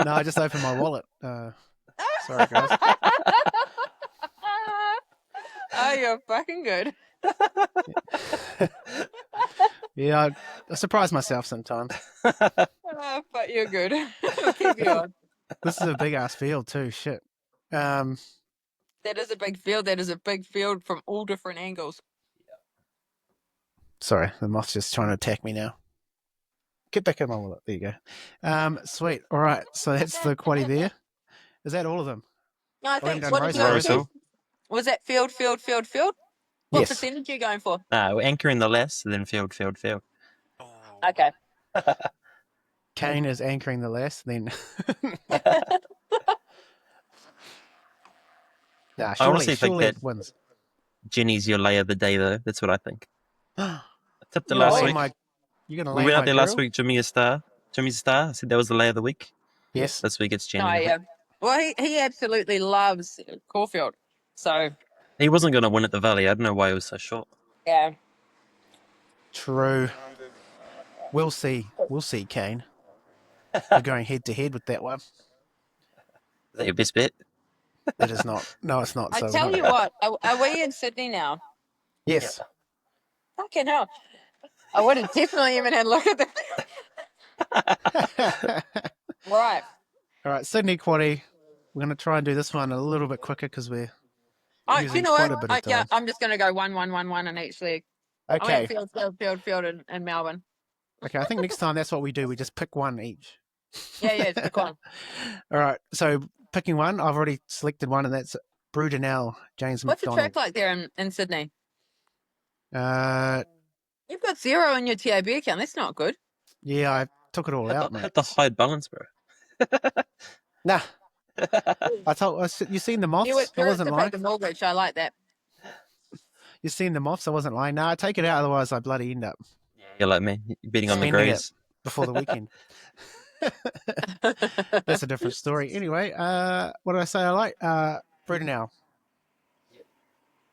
No, I just opened my wallet. Sorry, guys. Oh, you're fucking good. Yeah, I surprise myself sometimes. Oh, but you're good. Keep going. This is a big-ass field, too. Shit. That is a big field. That is a big field from all different angles. Sorry, the moth's just trying to attack me now. Get back in my wallet. There you go. Sweet. All right, so that's the quaddie there. Is that all of them? No, I haven't think, done what did you Rosehill. go Was that field? What Yes. percentage are you going for? We're anchoring the last, then field. Okay. Kane is anchoring the last, then... Nah, I honestly think surely that it wins. Jenny's your lay of the day, though. That's what I think. I tipped it You're last gonna week. You're going to We lay went my out there last girl? week. Jimmy's a star. I said that was the lay of the week. Yes. This week it's Jenny. No, yeah. Well, he absolutely loves Caulfield. So, He wasn't going to win at the Valley. I don't know why he was so short. yeah. True. We'll see. We'll see, Kane. We're going head-to-head with that one. Is that your best bet? It is not. No, it's not. I So tell not- you what, are we in Sydney now? Yes. Fucking hell. I would have definitely even had a look at the Right. All right, Sydney quaddie. We're going to try and do this one a little bit quicker because we're Oh, do using you know quite what? a bit of time. Yeah, I'm just going to go 1-1-1-1 in each league. I Okay. went field in Melbourne. Okay, I think next time that's what we do. We just pick one each. Yeah, it's the one. All right, so picking one. I've already selected one, and that's Brudenell, James What's the McDonald. track like there in Sydney? Yeah, You've got 0 in your TAB account. That's not good. I took it all out, mate. Hit the high balance, bro. Nah. You seen the moths? You were I curious wasn't to lying. pay the mortgage. I like that. You seen the moths? I wasn't lying. Nah, take it out, otherwise I bloody end up You're like me. You're betting on the Spending Greys. before the weekend. That's a different story. Anyway, what did I say I like? Brudenell.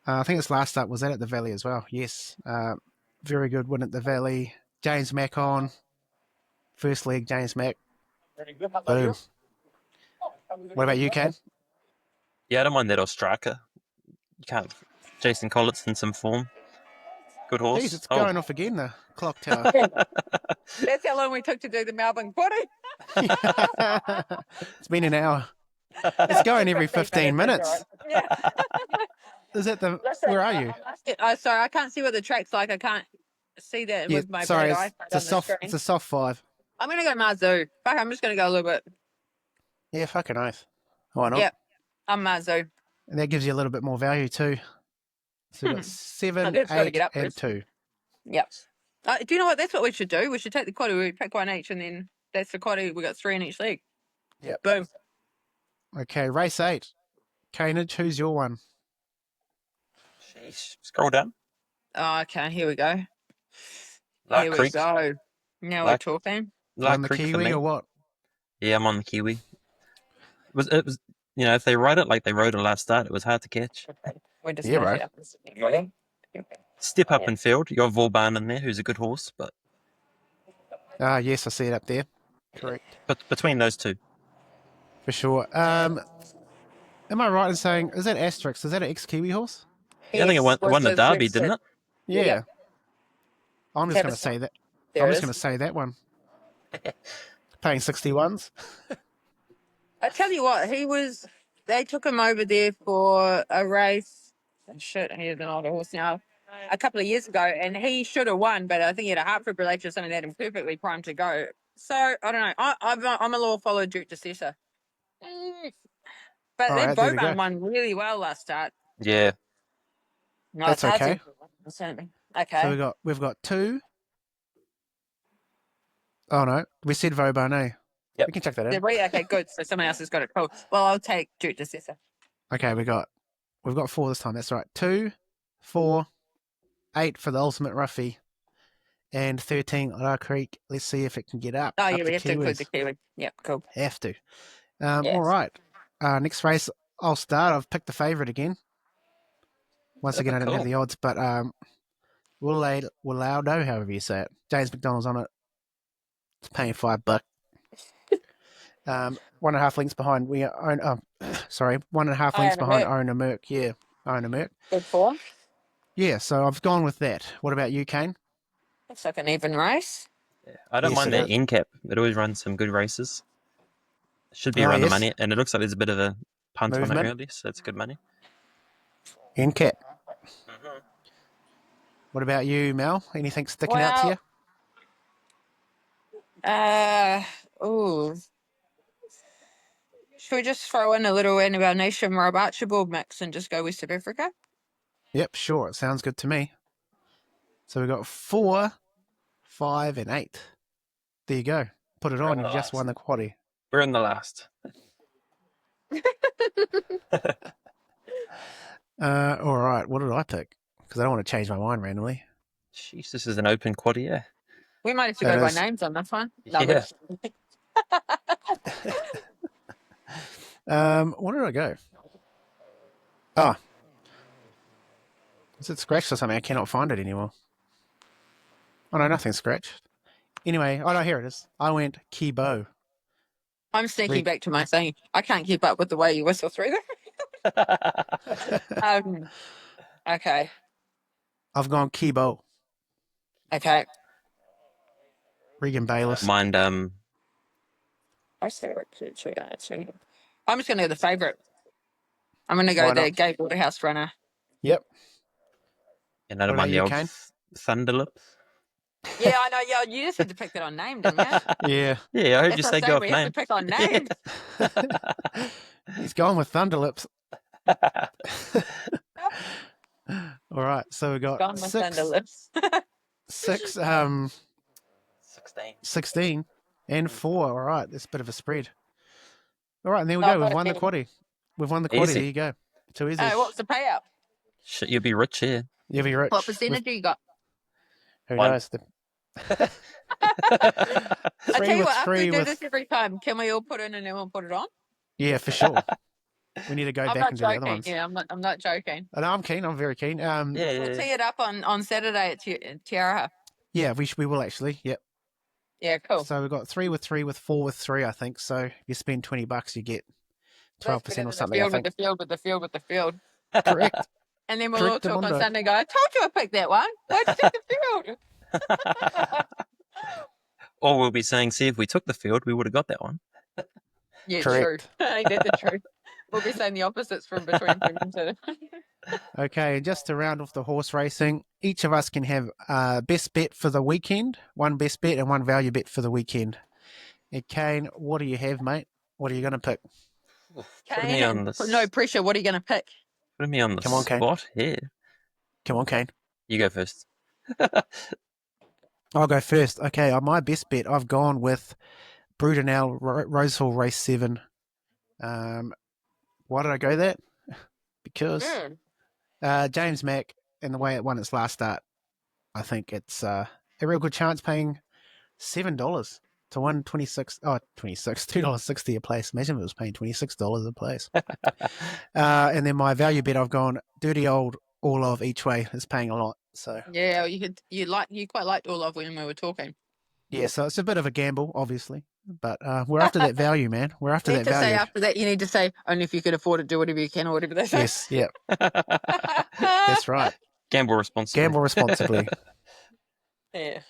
I think his last start was that at the Valley as well. Yes. Very good win at the Valley. James Mack on. First leg, James Mack. Boom. What about you, Ken? Yeah, I don't mind that Ostraka. You can't. Jason Collett's in some form. Good horse. Jeez, it's going off again, the clock tower. That's how long we took to do the Melbourne quaddie. It's been an hour. It's going every 15 minutes. Yeah. Is that the... Where are you? Sorry, I can't see what the track's like. I can't see that with my sorry, bad eye it's a soft 5. I'm going to go Mazu. Fuck, I'm just going to go a little bit. Yeah, fucking oath. Why not? Yep, I'm Mazu. And that gives you a little bit more value too. So we've got 7, I've just gotta 8, get up and first. 2. Yep. Do you know what? That's what we should do. We should take the quaddie. We pick one each, and then that's the quaddie. We got 3 in each league. Yep. Boom. Okay, race 8. Canage, who's your one? Sheesh. Scroll down. Oh, okay, here we go. Lark Here we Creek. go. Now Lark- we're talking. Lark On the Creek for Kiwi me. or what? Yeah, I'm on the Kiwi. It was if they ride it like they rode it last start, it was hard to catch. We're just Yeah, gonna right. get up. Step up in field. You got Vauban in there, who's a good horse, but Yes, I see it up there. Correct. between those two, For sure. Am I right in saying, is that Asterix? Is that an ex-Kiwi horse? yeah, I think it won the Derby, didn't it? Yeah. Yeah. I'm just Have going a to say that. There I'm it just is. going to say that one. Paying 61s. I tell you what, they took him over there for a race. Shit, he's an older horse now. A couple of years ago, and he should have won, but I think he had a heart fibrillation or something that had him perfectly primed to go. So, I don't know. I'm a loyal follow Duke DeSessa. But All then right, there we go. Boban won really well last start. Yeah. No, That's it's hard okay. to. So Okay. we've got 2. Oh no, we said Vauban, eh? Yep. We can check that out. Did we? Okay, good. So someone else has got it. Cool. Well, I'll take Duke Decessor. Okay, we've got 4 this time. That's right. 2, 4, 8 for the ultimate roughie, and 13 on our creek. Let's see if it can get up. Oh, Up yeah, the we have to include the Kiwis. Kiwi. Yep, cool. Have to. Yes. All right. Next race, I'll start. I've picked the favourite again. Once again, I didn't have Cool. the odds, but Willaudo, however you say it. James McDonald's on it. It's paying $5. 1.5 lengths behind. We own. 1.5 lengths behind Owner Merck. Yeah, Owner Merck. Good form. Yeah, so I've gone with that. What about you, Kane? Looks like an even race. Yeah. I don't Yes, mind it that is. end cap. It always runs some good races. Should be Oh, around the yes. money, and it looks like there's a bit of a punt on it Movement. early, so it's good money. End cap. Mm-hmm. What about you, Mel? Anything sticking out to you? Ooh. Should we just throw in a little end of our nation Archibald mix and just go with South Africa? Yep, sure. It sounds good to me. So we've got 4, 5, and 8. There you go. Put it on. You just won the quaddie. We're in the last. All right. What did I pick? Because I don't want to change my mind randomly. Jeez, this is an open quaddie, yeah. We might have to It go by is. names on this one. Yeah. Where did I go? Oh. Is it scratched or something? I cannot find it anymore. Oh, no, nothing's scratched. Anyway, oh, no, here it is. I went Kibo. I'm sneaking back to my thing. I can't keep up with the way you whistle through them. Okay. I've gone Kibo. Okay. Regan Bayless. Mind, I say I'm just going to go the favourite. I'm going to go the Gay Waterhouse runner. Yep. and I don't What about mind the you, old Kane? Thunderlips. Yeah, I know. Yeah, you just had to pick that on name, didn't you? Yeah. Yeah, I heard That's you what say I'm go saying, off we have name. to pick on names. He's gone with Thunderlips. All right, so we got Gone with 6, Thunder Lips. 6, 16. 16, and 4. All right, that's a bit of a spread. All right, and there we go. We've won the quaddie. We've won the quaddie. Easy. There you go. Too easy. What's the payout? Shit, you'll be rich here. You'll be rich. What percentage you got? Who One. knows? I tell you what, after we do with this every time, can we all put in and then we'll put it on? Yeah, for sure. We need to go I'm back not and do the other joking. ones. Yeah, I'm not joking. No, I'm keen. I'm very keen. Yeah, We'll tee it up on Saturday at Aroha. Yeah, we will actually. Yep. Yeah, cool. So we've got 3 with 3 with 4 with 3, I think. So if you spend $20, you get 12% or something. I think. With the field. Correct. And then we'll all Correct, talk on Amundo. Sunday and go, I told you I picked that one. Why'd you take the field? Or we'll be saying, see, if we took the field, we would have got that one. Yeah, Correct. true. Ain't that the truth? We'll be saying the opposites from between Flemington. Okay, and just to round off the horse racing, each of us can have best bet for the weekend, one best bet and one value bet for the weekend. And Kane, what do you have, mate? What are you going to pick? Putting me on this. No pressure. What are you going to pick? Putting me on the Come on, Kane. spot here. Come on, Kane. You go first. I'll go first. Okay, on my best bet, I've gone with Brudenell Rosehill Race 7. Why did I go that? Because James Mack and the way it won its last start, I think it's a real good chance paying $7 to win $2.60 a place. Imagine if it was paying $26 a place. And then my value bet, I've gone dirty old all of each way is paying a lot. So yeah, you quite liked all of when we were talking. Yeah, so it's a bit of a gamble, obviously, but we're after that value, man. We're after that value. Say after that, you need to say only if you can afford it, do whatever you can, or whatever they say. Yes, yeah, that's right. Gamble responsibly. Gamble responsibly. Yeah. Kane,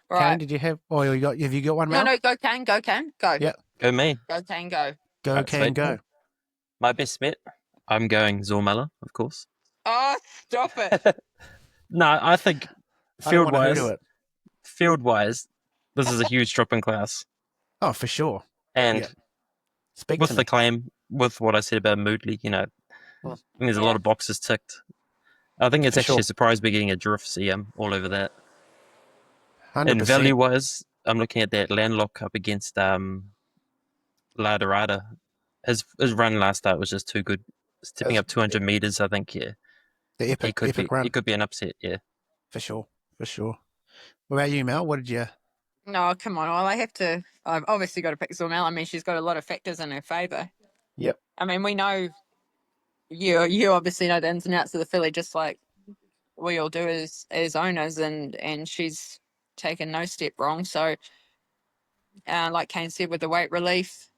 Right. did you have? Oh, have you got one, Mel? No, go Kane, go. Yeah. Go me. Go Kane, go. Go, That's Kane, go. faithful. My best bet, I'm going Zormella, of course. Oh, stop it. No, I think I don't want to field-wise, do it. field-wise, this is a huge drop in class. Oh, for sure. And Yeah. Speak with to the me. claim, with what I said about Moodley, I think there's a lot of boxes ticked. I think it's For actually sure. a surprise we're getting a drift CM all over that. And 100%. value-wise, I'm looking at that landlock up against La Dorada. His run last start was just too good. Tipping It's up 200 meters, I think, yeah. the He could epic be run. an upset, yeah. For sure. For sure. What about you, Mel? What did you... No, come on. Well, I've obviously got to pick Zormel. I mean, she's got a lot of factors in her favour. Yep. I mean, we know you obviously know the ins and outs of the filly, just like we all do as owners, and she's taken no step wrong. So, like Kane said, with the weight relief,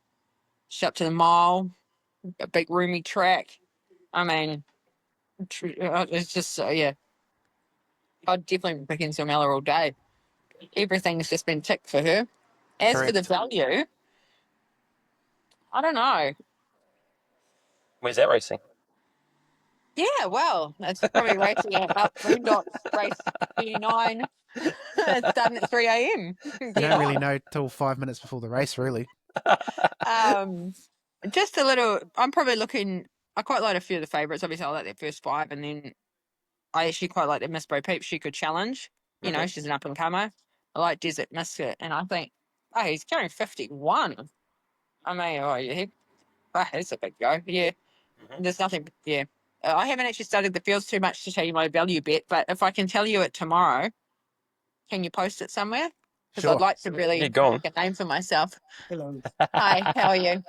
she's up to the mile, a big roomy track. I mean, it's just yeah. I'd definitely be picking Zormella all day. Everything's just been ticked for her. As for the Correct. value, I don't know. Where's that racing? Yeah, well, it's probably racing up Boondocks race 39. It's starting at 3 a.m. You Get don't really on. know till 5 minutes before the race, really. Um, just a little. I'm probably looking. I quite like a few of the favourites. Obviously, I like their first five, and then I actually quite like that Miss Bo Peep. She could challenge. You know, she's an up and comer. I like Desert Biscuit, and I think, oh, he's carrying 51. I mean, he's a big go. Yeah, there's nothing. Yeah, I haven't actually studied the fields too much to tell you my value bet, but if I can tell you it tomorrow, can you post it somewhere? Because I'd Sure. like to really Yeah, go on. make a name for myself. Hello. Hi, how are you?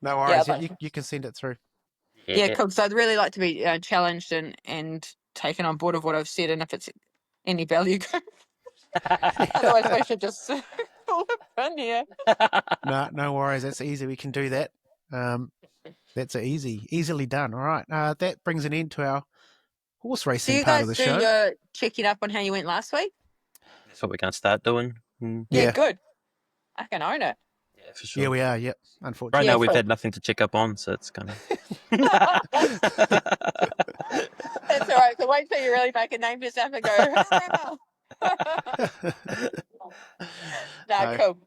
No Yeah, worries. like, You can send it through. yeah, Yeah. cool. So I'd really like to be challenged and taken on board of what I've said, and if it's any value, otherwise we should just call it in here. No worries. That's easy. We can do that. That's easily done. All right. That brings an end to our horse Do racing you part of guys the do show. your checking up on how you went last week? That's what we're going to start doing. Yeah, Yeah. good. I can own it. Yeah, for sure. Yeah, we are. Yep. Right Unfortunately. now, Yeah, we've cool. had nothing to check up on, so it's kind of... That's all right. So wait till you really make a name for yourself and go. Nah, No. cool.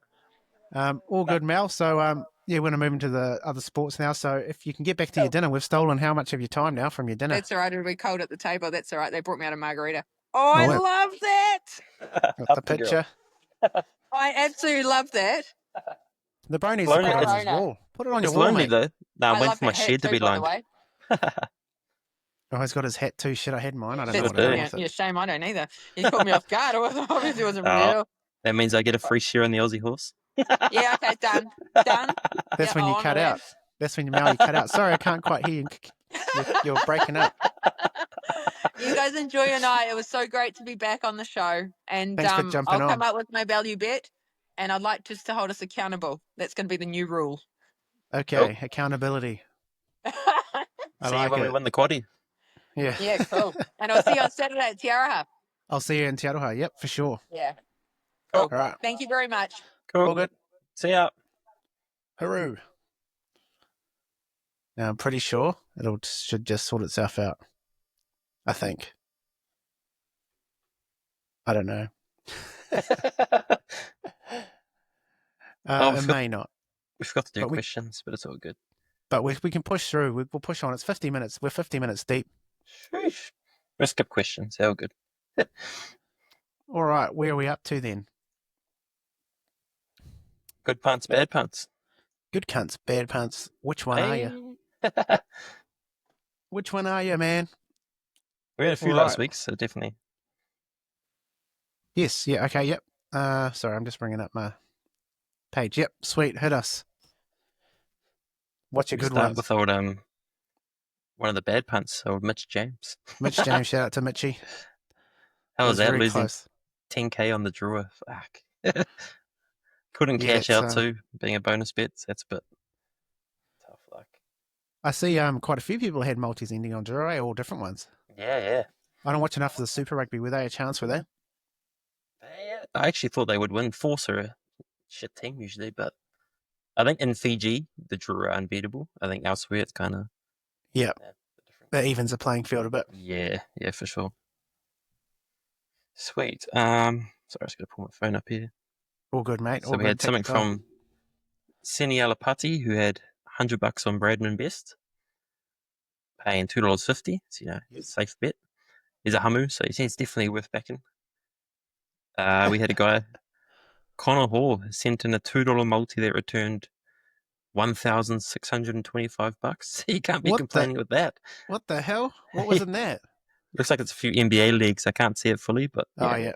All good, Mel. So, yeah, we're going to move into the other sports now. So, if you can get back to your dinner, we've stolen how much of your time now from your dinner? That's all right. It'll be cold at the table. That's all right. They brought me out a margarita. Oh, I Oh, love that. got the picture. I absolutely love that. The bro needs to put it on his Corona. wall. Put it on your It's wall, lonely, mate. though. No, I'm I waiting love for my that hat shed to too, be by the lined. way. Oh, he's got his hat too. Shit, I had mine. I don't know That's what I've done brilliant. with Yeah, it. shame I don't either. You caught me off guard. I obviously wasn't Oh, ready. that means I get a free share on the Aussie horse. Yeah, okay, done. Done. That's Yeah, when you I'll cut honour out. That's when you cut out. Sorry, I can't quite hear you. You're breaking up. You guys enjoy your night. It was so great to be back on the show. And Thanks for jumping I'll come on. up with my value bet, and I'd like just to hold us accountable. That's going to be the new rule. Okay, accountability. I See you like when we it. win the quaddie. Yeah. Yeah, cool. And I'll see you on Saturday at Tiaraha. I'll see you in Te Aroha. Yep, for sure. Yeah. Cool. All right. Thank you very much. Cool. All good. See ya. Hooroo. Now, I'm pretty sure should just sort itself out. I think. I don't know. It may not. We forgot to do But questions, but it's all good. But we can push through. We'll push on. It's 50 minutes. We're 50 minutes deep. Sheesh. We'll skip questions. They're all good. All right. Where are we up to then? Good punts, bad punts. Good cunts, bad punts. Which one are you? Hey. Which one are you, man? We had a few All last right. week, so definitely. Yes. Yeah. Okay. Yep. Sorry, I'm just bringing up my page. Yep. Sweet. Hit us. What's your We'll good start ones? with old one of the bad punts, old Mitch James. Mitch James. Shout out to Mitchie. How was that very losing close. 10k on the drawer? Fuck. Couldn't Yeah, cash out too, being a bonus bet. So that's a bit tough. Like, I see quite a few people had multis ending on draw, all different ones. yeah. I don't watch enough of the Super Rugby. Were they a chance for that? I actually thought they would win. Force are a shit team usually, but I think in Fiji the draw are unbeatable. I think elsewhere it's kind of Yeah. different. That evens the playing field a bit. Yeah, for sure. Sweet. Sorry, I just got to pull my phone up here. All good, mate. So we had something from Seni Alapati who had $100 on Bradman Best. paying $2.50. So, Yes. safe bet. He's a Hamu, so he's definitely worth backing. We had a guy, Connor Hall, sent in a $2 multi that returned $1,625. You can't be complaining with that. What the hell? What was in that? Looks like it's a few NBA leagues. I can't see it fully, but Oh yeah.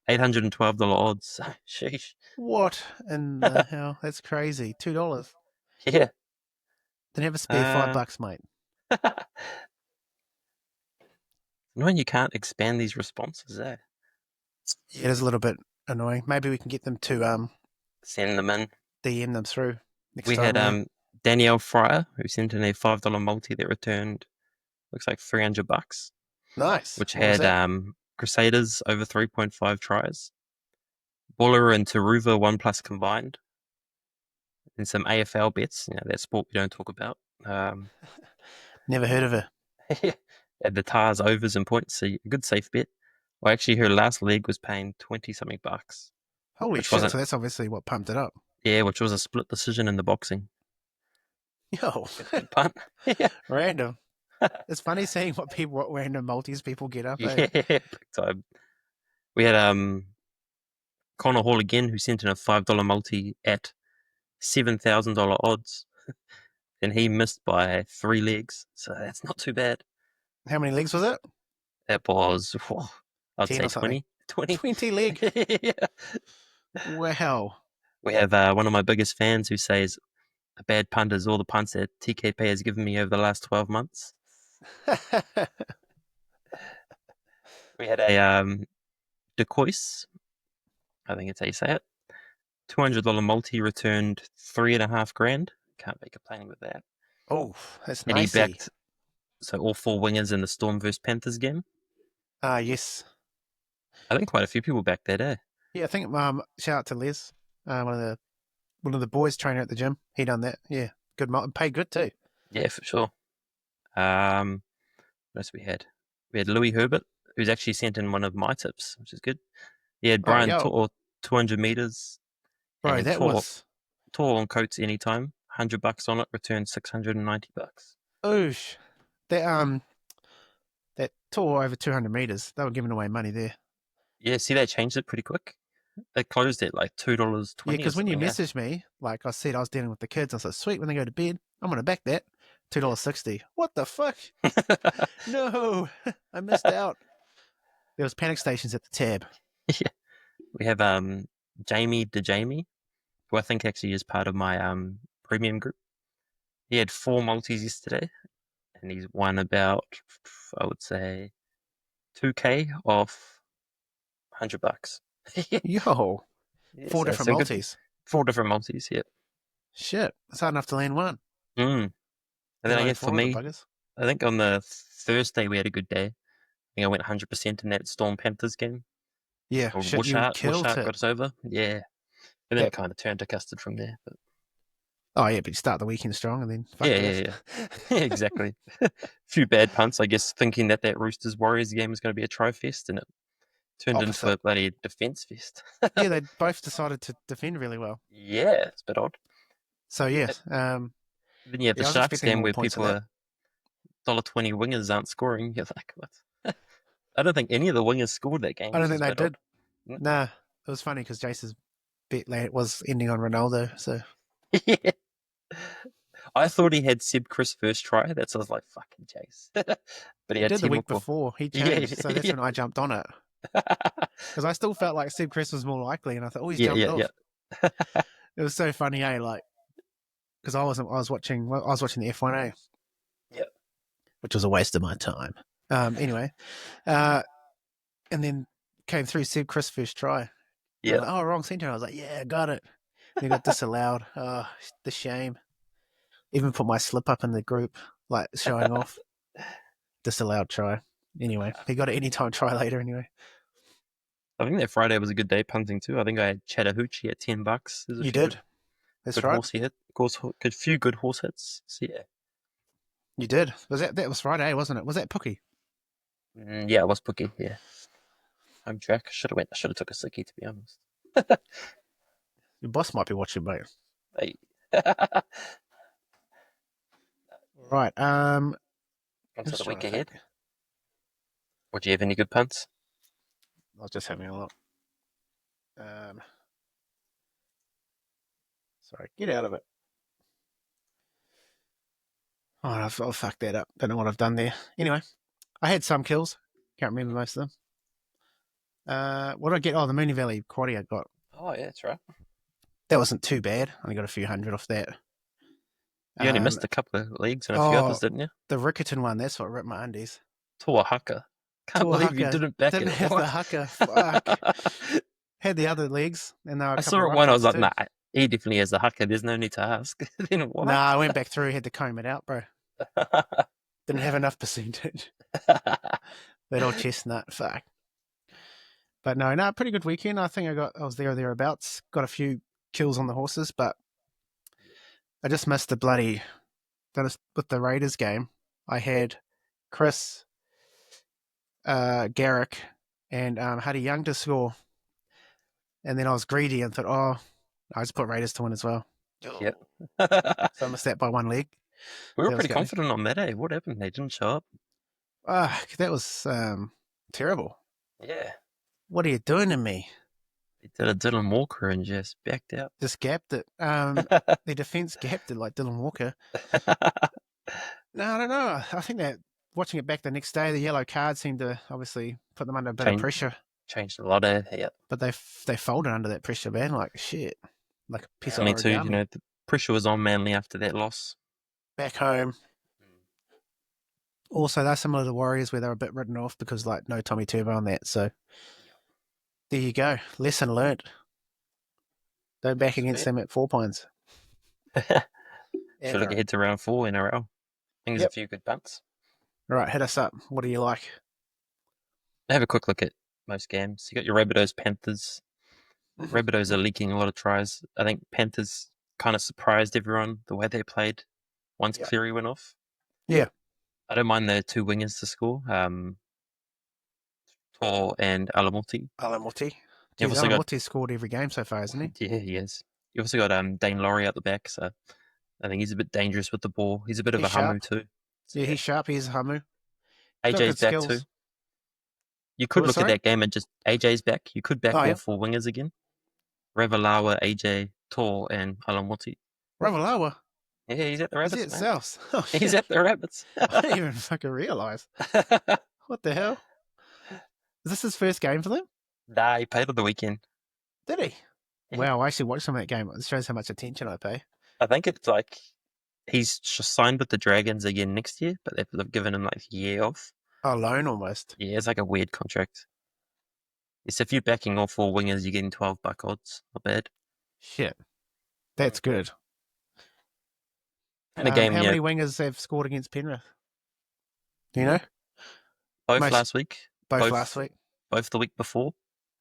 $812 odds. Sheesh. What in the hell? That's crazy. $2. Yeah. Then have a spare $5, mate. Annoying you can't expand these responses, eh? Yeah, it is a little bit annoying. Maybe we can get them to Send them in. DM them through next We time. had Danielle Fryer, who sent in a $5 multi that returned, looks like $300, Nice. which What was had that? Crusaders over 3.5 tries, Buller and Taruva 1+ combined, and some AFL bets. That sport we don't talk about. Never heard of her. At the Tars overs and points, so a good safe bet. Well, actually, her last leg was paying 20-something bucks. Holy Which shit! wasn't- So that's obviously what pumped it up. Yeah, which was a split decision in the boxing. Yo, Good punt. Yeah, random. It's funny seeing what random multis people get up. yeah, big time. We had Connor Hall again, who sent in a $5 multi at $7,000 odds, and he missed by 3 legs, so that's not too bad. How many legs was it? That was, I'd 10 say or something. 20. 20 leg. Yeah. Wow. We have one of my biggest fans who says a bad punt is all the punts that TKP has given me over the last 12 months. We had a Decoys, I think it's how you say it. $200 multi returned $3,500. Can't be complaining with that. Oh, that's And nice. he backed all 4 wingers in the Storm vs Panthers game. Yes. I think quite a few people backed that, eh? Yeah, I think shout out to Les, one of the boys trainer at the gym. He done that. Yeah, good. Paid good too. Yeah, for sure. What else we had? We had Louis Herbert, who's actually sent in one of my tips, which is good. He had Brian Tor, 200 meters. Bro, and that was Tor on coats anytime. $100 on it, returned $690. Oosh. That tour over 200 meters. They were giving away money there. Yeah, see, they changed it pretty quick. They closed at like $2.20. Yeah, because when you messaged me, like I said, I was dealing with the kids. I said, sweet, when they go to bed, I'm going to back that. $2.60. What the fuck? No, I missed out. There was panic stations at the tab. Yeah. We have Jamie DeJamie, who I think actually is part of my premium group. He had 4 multis yesterday, and he's won about, I would say, 2K off $100. Yo, Yeah, 4 different multis. 4 different multis, yeah. Shit, that's hard enough to land one. And then I guess for me, I think on the Thursday we had a good day. I think I went 100% in that Storm Panthers game. Yeah, shit, you killed it. Got us over. Yeah. And then it kind of turned to custard from there. But... Oh, yeah, but you start the weekend strong and then fuck yeah. Exactly. A few bad punts, I guess, thinking that Roosters Warriors game was going to be a try fest, and it turned into a bloody defense fest. Yeah, they both decided to defend really well. Yeah, it's a bit odd. So, yeah. Then you have the Sharks game where people are $1.20 wingers aren't scoring. You're like, what? I don't think any of the wingers scored that game. I don't think they did. Nah, it was funny because Jace's bet was ending on Ronaldo. So yeah, I thought he had Seb Chris first try. That's I was like, fucking Jace. But he had did the week before. He changed, so that's when I jumped on it because I still felt like Seb Chris was more likely, and I thought, oh, he's jumped off. Yeah. It was so funny, like because I was watching the F1A. Yeah. Which was a waste of my time. Anyway, and then came through Seb Chris first try. Yeah. Like, oh, wrong centre. I was like, yeah, got it. And he got disallowed. Oh, the shame. Even put my slip up in the group, like showing off. Disallowed try. Anyway, he got an anytime try later anyway. I think that Friday was a good day punting too. I think I had Chattahoochee at $10. You did. That's right. Horse hit. Of course, a few good horse hits. So yeah. You did. That was Friday, wasn't it? Was that Pookie? Yeah, it was Pookie. Yeah. Home track. I should have took a sickie, to be honest. Your boss might be watching, mate. Hey. Right. onto Just the trying week to ahead. think. Would you have any good punts? I was just having a look. Sorry, get out of it. Oh, I've fucked that up. Don't know what I've done there. Anyway, I had some kills. Can't remember most of them. What did I get? Oh, the Mooney Valley quaddy I got. Oh, yeah, that's right. That wasn't too bad. Only got a few hundred off that. You only missed a couple of leagues and a few others, didn't you? The Rickerton one, that's what ripped my undies. Tuahaka. Can't believe you didn't back didn't it. have What? the Hucker. Fuck. Had the other legs, and there were a I couple saw of it when I was rough like, ones nah, he definitely has the Hucker. There's no need to ask. Then too. what? Nah, I went back through, had to comb it out, bro. Didn't have enough percentage. That old chestnut, fuck. But no, pretty good weekend. I think I was there or thereabouts. Got a few kills on the horses, but I just missed the bloody. With the Raiders game, I had Chris, Garrick, and Huddy Young to score. And then I was greedy and thought, oh, I just put Raiders to win as well. Yep. So I missed that by one leg. We were That was pretty gutting. confident on that, eh? What happened? They didn't show up. That was terrible. Yeah. What are you doing to me? They did a Dylan Walker and just backed out. Just gapped it. The defense gapped it like Dylan Walker. No, I don't know. I think that watching it back the next day, the yellow card seemed to obviously put them under a bit of pressure. Changed a lot, eh? Yeah. But they folded under that pressure, man. Like shit. Like a piece Only of too, origami. the pressure was on Manly after that loss. Back home. Also, they're similar to the Warriors where they were a bit written off because like no Tommy Turbo on that. So there you go. Lesson learnt. Don't back against them at 4 Pines. Should look ahead to round 4 in a row. I think there's a few good punts. All right, hit us up. What do you like? Have a quick look at most games. You got your Rabbitohs, Panthers. Rabbitohs are leaking a lot of tries. I think Panthers kind of surprised everyone the way they played once Cleary went off. Yeah. I don't mind the two wingers to score. Tor and Alamuti. Jeez, Alamuti's scored every game so far, hasn't he? Yeah, he is. You also got Dane Laurie at the back, so I think he's a bit dangerous with the ball. He's a bit of a Hamu too. So, yeah, he's sharp. He's a Hamu. AJ's back too. You could look at that game and just AJ's back. You could back all 4 wingers again. Ravalawa, AJ, Tor, and Alamuti. Ravalawa? Yeah, he's at the Rabbits. Is it South? Oh, he's at the Rabbits. I didn't even fucking realise. What the hell? Is this his first game for them? Nah, he played on the weekend. Did he? Yeah. Wow, I actually watched some of that game. It shows how much attention I pay. I think it's like he's signed with the Dragons again next year, but they've given him like a year off. Oh, loan almost. Yeah, it's like a weird contract. It's if you're backing all 4 wingers, you're getting 12 buck odds. Not bad. Shit. That's good. In a game, how many wingers have scored against Penrith? Do you know? Both last week. Both last week. Both the week before.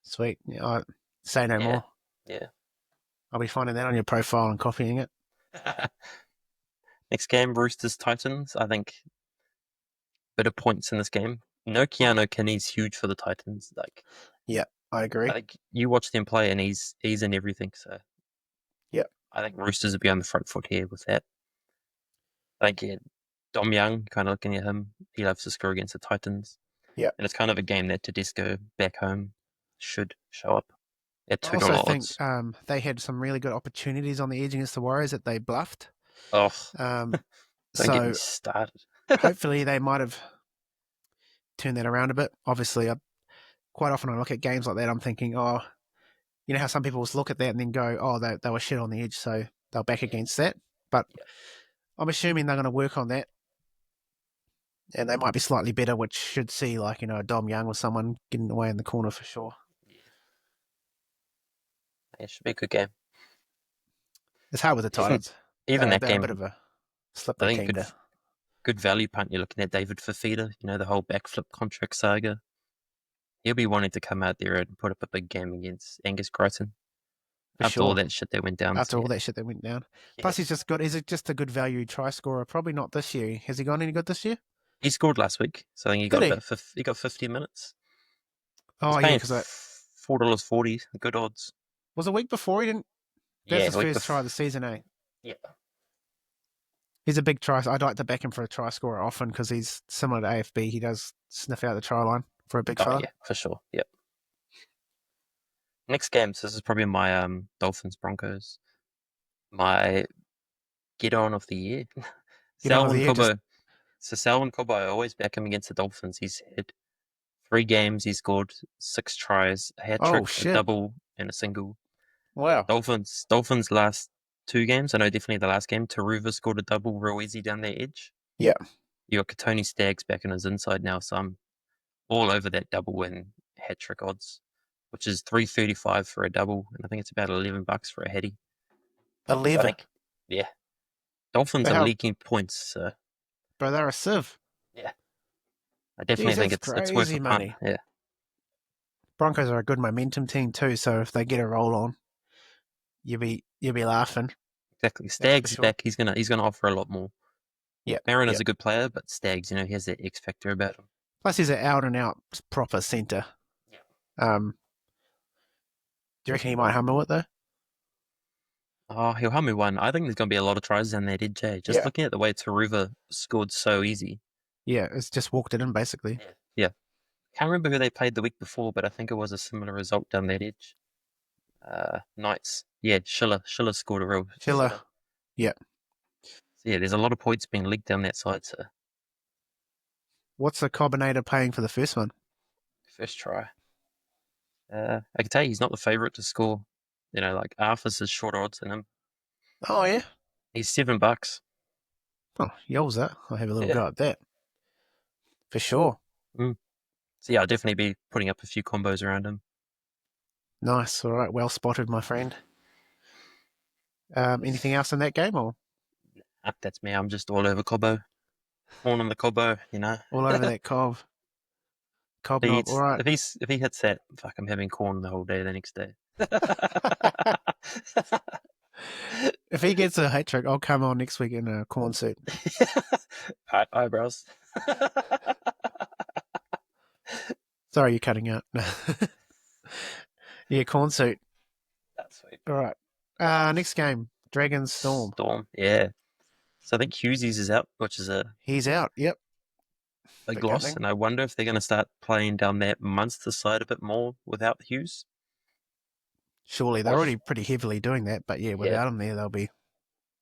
Sweet. Yeah, say no more. Yeah. I'll be finding that on your profile and copying it. Next game, Roosters Titans. I think bit of points in this game. No Keanu Kinney's huge for the Titans. Yeah, I agree. I think you watch them play and he's in everything. So yeah, I think Roosters will be on the front foot here with that. I think Dom Young, kind of looking at him, he loves to score against the Titans. Yeah, and it's kind of a game that Tedesco back home should show up at $2 odds. I think they had some really good opportunities on the edge against the Warriors that they bluffed. Oh, so get me started. Hopefully they might have turned that around a bit. Obviously, quite often I look at games like that, I'm thinking, oh, you know how some people look at that and then go, oh, they were shit on the edge, so they'll back against that. But I'm assuming they're going to work on that. And they might be slightly better, which should see, like, a Dom Young or someone getting away in the corner for sure. Yeah. It should be a good game. It's hard with the Titans. Even that game. A bit of a slip. I think good value punt. You're looking at David Fafita, the whole backflip contract saga. He'll be wanting to come out there and put up a big game against Angus Crichton. After all that shit that went down. Plus, he's just a good value try scorer. Probably not this year. Has he gone any good this year? He scored last week, so I think he got 50 minutes. Oh yeah, because $4.40, good odds. Was a week before he didn't. That's his first try of the season, eh? Yeah. He's a big try. I'd like to back him for a try scorer often because he's similar to AFB. He does sniff out the try line for a big Oh fella. yeah, for sure. Yep. Next game. So this is probably my Dolphins Broncos. My get on of the year. Get on of the Selwyn year, just- Cobbo. So Selwyn Cobbo, I always back him against the Dolphins. He's had 3 games. He scored 6 tries, a hat trick, Oh, a shit. double, and a single. Wow. Dolphins last 2 games. I know definitely the last game. Taruva scored a double real easy down their edge. Yeah. You got Katoni Staggs back on his inside now, so I'm all over that double and hat trick odds, which is $3.35 for a double, and I think it's about $11 for a heady. So I 11. think, yeah, Dolphins But are how- leaking points. So Bro, they're a sieve. I definitely Jeez, think that's it's worth crazy a punt. money. Yeah, Broncos are a good momentum team too, so if they get a roll on, you'll be laughing. exactly. Staggs is sure. back. He's gonna offer a lot more. Yeah. Barron is yeah. a good player, but Staggs, he has that X factor about him. Plus, he's an out and out proper centre. Yeah. Do you reckon he might humble it though? Oh, he'll hum me one. I think there's going to be a lot of tries down that edge. Just Yeah. looking at the way Taruva scored so easy. Yeah, it's just walked it in basically. Yeah. Can't remember who they played the week before, but I think it was a similar result down that edge. Knights. Yeah, Schiller. Schiller scored a real Schiller. sitter. Yeah. So yeah, there's a lot of points being leaked down that side. So What's the Combinator paying for the first one? first try. I can tell you he's not the favourite to score. Like Arthur's is short odds than him. Oh yeah. He's $7. Oh, yowza. I'll have a little Yeah. go at that. For sure. So yeah, I'll definitely be putting up a few combos around him. Nice. All right. Well spotted, my friend. Anything else in that game or That's me. I'm just all over Cobbo. Corn on the Cobbo, all over that cob? Cob If he, knob. hits, All right. if he hits that, fuck, I'm having corn the whole day the next day. If he gets a hat trick, I'll come on next week in a corn suit. Eyebrows. Sorry, you're cutting out. Yeah, corn suit. That's sweet. All right. Next game, Dragons Storm. Storm, yeah. So I think Hughesies is out, which is a He's out. Yep. big Big loss, happening. and I wonder if they're going to start playing down that Munster side a bit more without Hughes. Surely they're already pretty heavily doing that, but yeah, without him there, they'll be.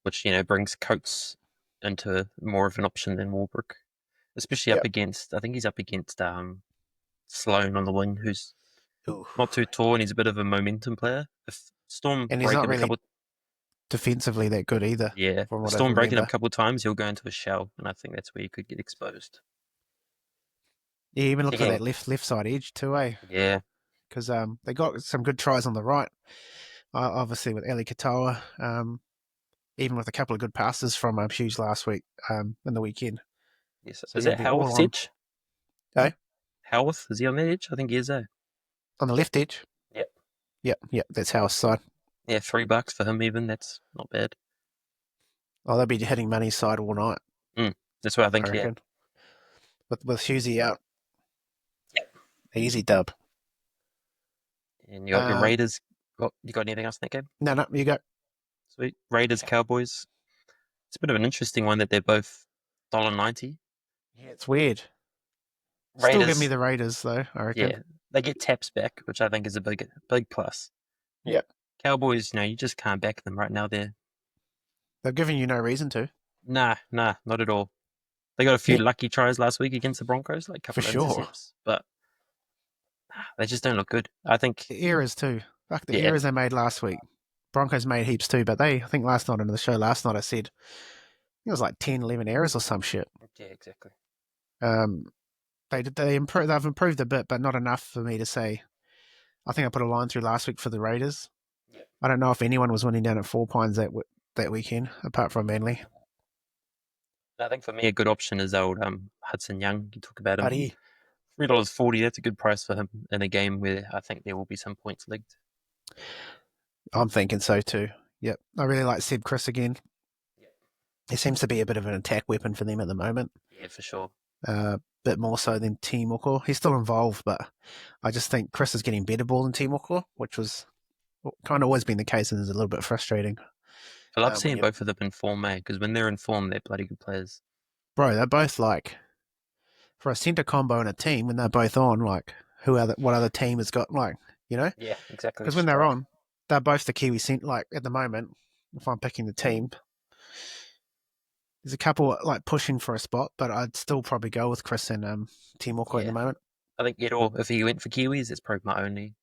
Which brings Coates into more of an option than Warbrick, especially up against. I think he's up against Sloan on the wing, who's not too tall and he's a bit of a momentum player. If Storm And he's break not him really a couple, defensively that good either. yeah, from if what I Storm breaking him remember. a couple of times, he'll go into a shell, and I think that's where he could get exposed. Yeah, even look for Again. that left side edge too, eh? Yeah, Because they got some good tries on the right. Obviously with Ali Katoa, even with a couple of good passes from Hughes last week in the weekend. yes. So Is he'll that be all Howarth's on. edge? Eh? Howarth, is he on that edge? I think he is. On the left edge. Yep. Yep. That's Howarth's side. Yeah, $3 for him even. That's not bad. Oh, they'll be hitting money's side all night. That's what I I think. Yeah. reckon. With Hughesy out. Yep. Easy dub. And you got your Raiders. You got anything else in that game? No, you go. Sweet. Raiders, Cowboys. It's a bit of an interesting one that they're both $1.90. Yeah, it's weird. Still Raiders, give me the Raiders though, I reckon. yeah, they get taps back, which I think is a big plus. Yeah. Cowboys, you just can't back them right now. They're giving you no reason to. nah, not at all. They got a few Yeah. lucky tries last week against the Broncos, like a couple For of sure. intercepts, but they just don't look good. I think The errors too. Fuck the Yeah. errors they made last week. Broncos made heaps too, but I think last night on the show I said it was like 10, 11 errors or some shit. yeah, exactly. They've improved a bit, but not enough for me to say. I think I put a line through last week for the Raiders. Yeah. I don't know if anyone was winning down at 4 Pines that weekend, apart from Manly. I think for me a good option is old Hudson Young. You talk about him. Buddy. $3.40. That's a good price for him in a game where I think there will be some points leaked. I'm thinking so too. Yep. I really like Seb Chris again. Yeah. He seems to be a bit of an attack weapon for them at the moment. Yeah, for sure. Bit more so than Timoko. He's still involved, but I just think Chris is getting better ball than Timoko, which was kind of always been the case and is a little bit frustrating. I love when seeing you, both of them in form, mate, because when they're in form, they're bloody good players. bro, they're both like for a centre combo in a team when they're both on. Like, what other team has got like Yeah, exactly. Because when they're on, they're both the Kiwi centre. Like at the moment, if I'm picking the team, there's a couple like pushing for a spot, but I'd still probably go with Chris and Timoko at the moment. I think if he went for Kiwis, it's probably my only.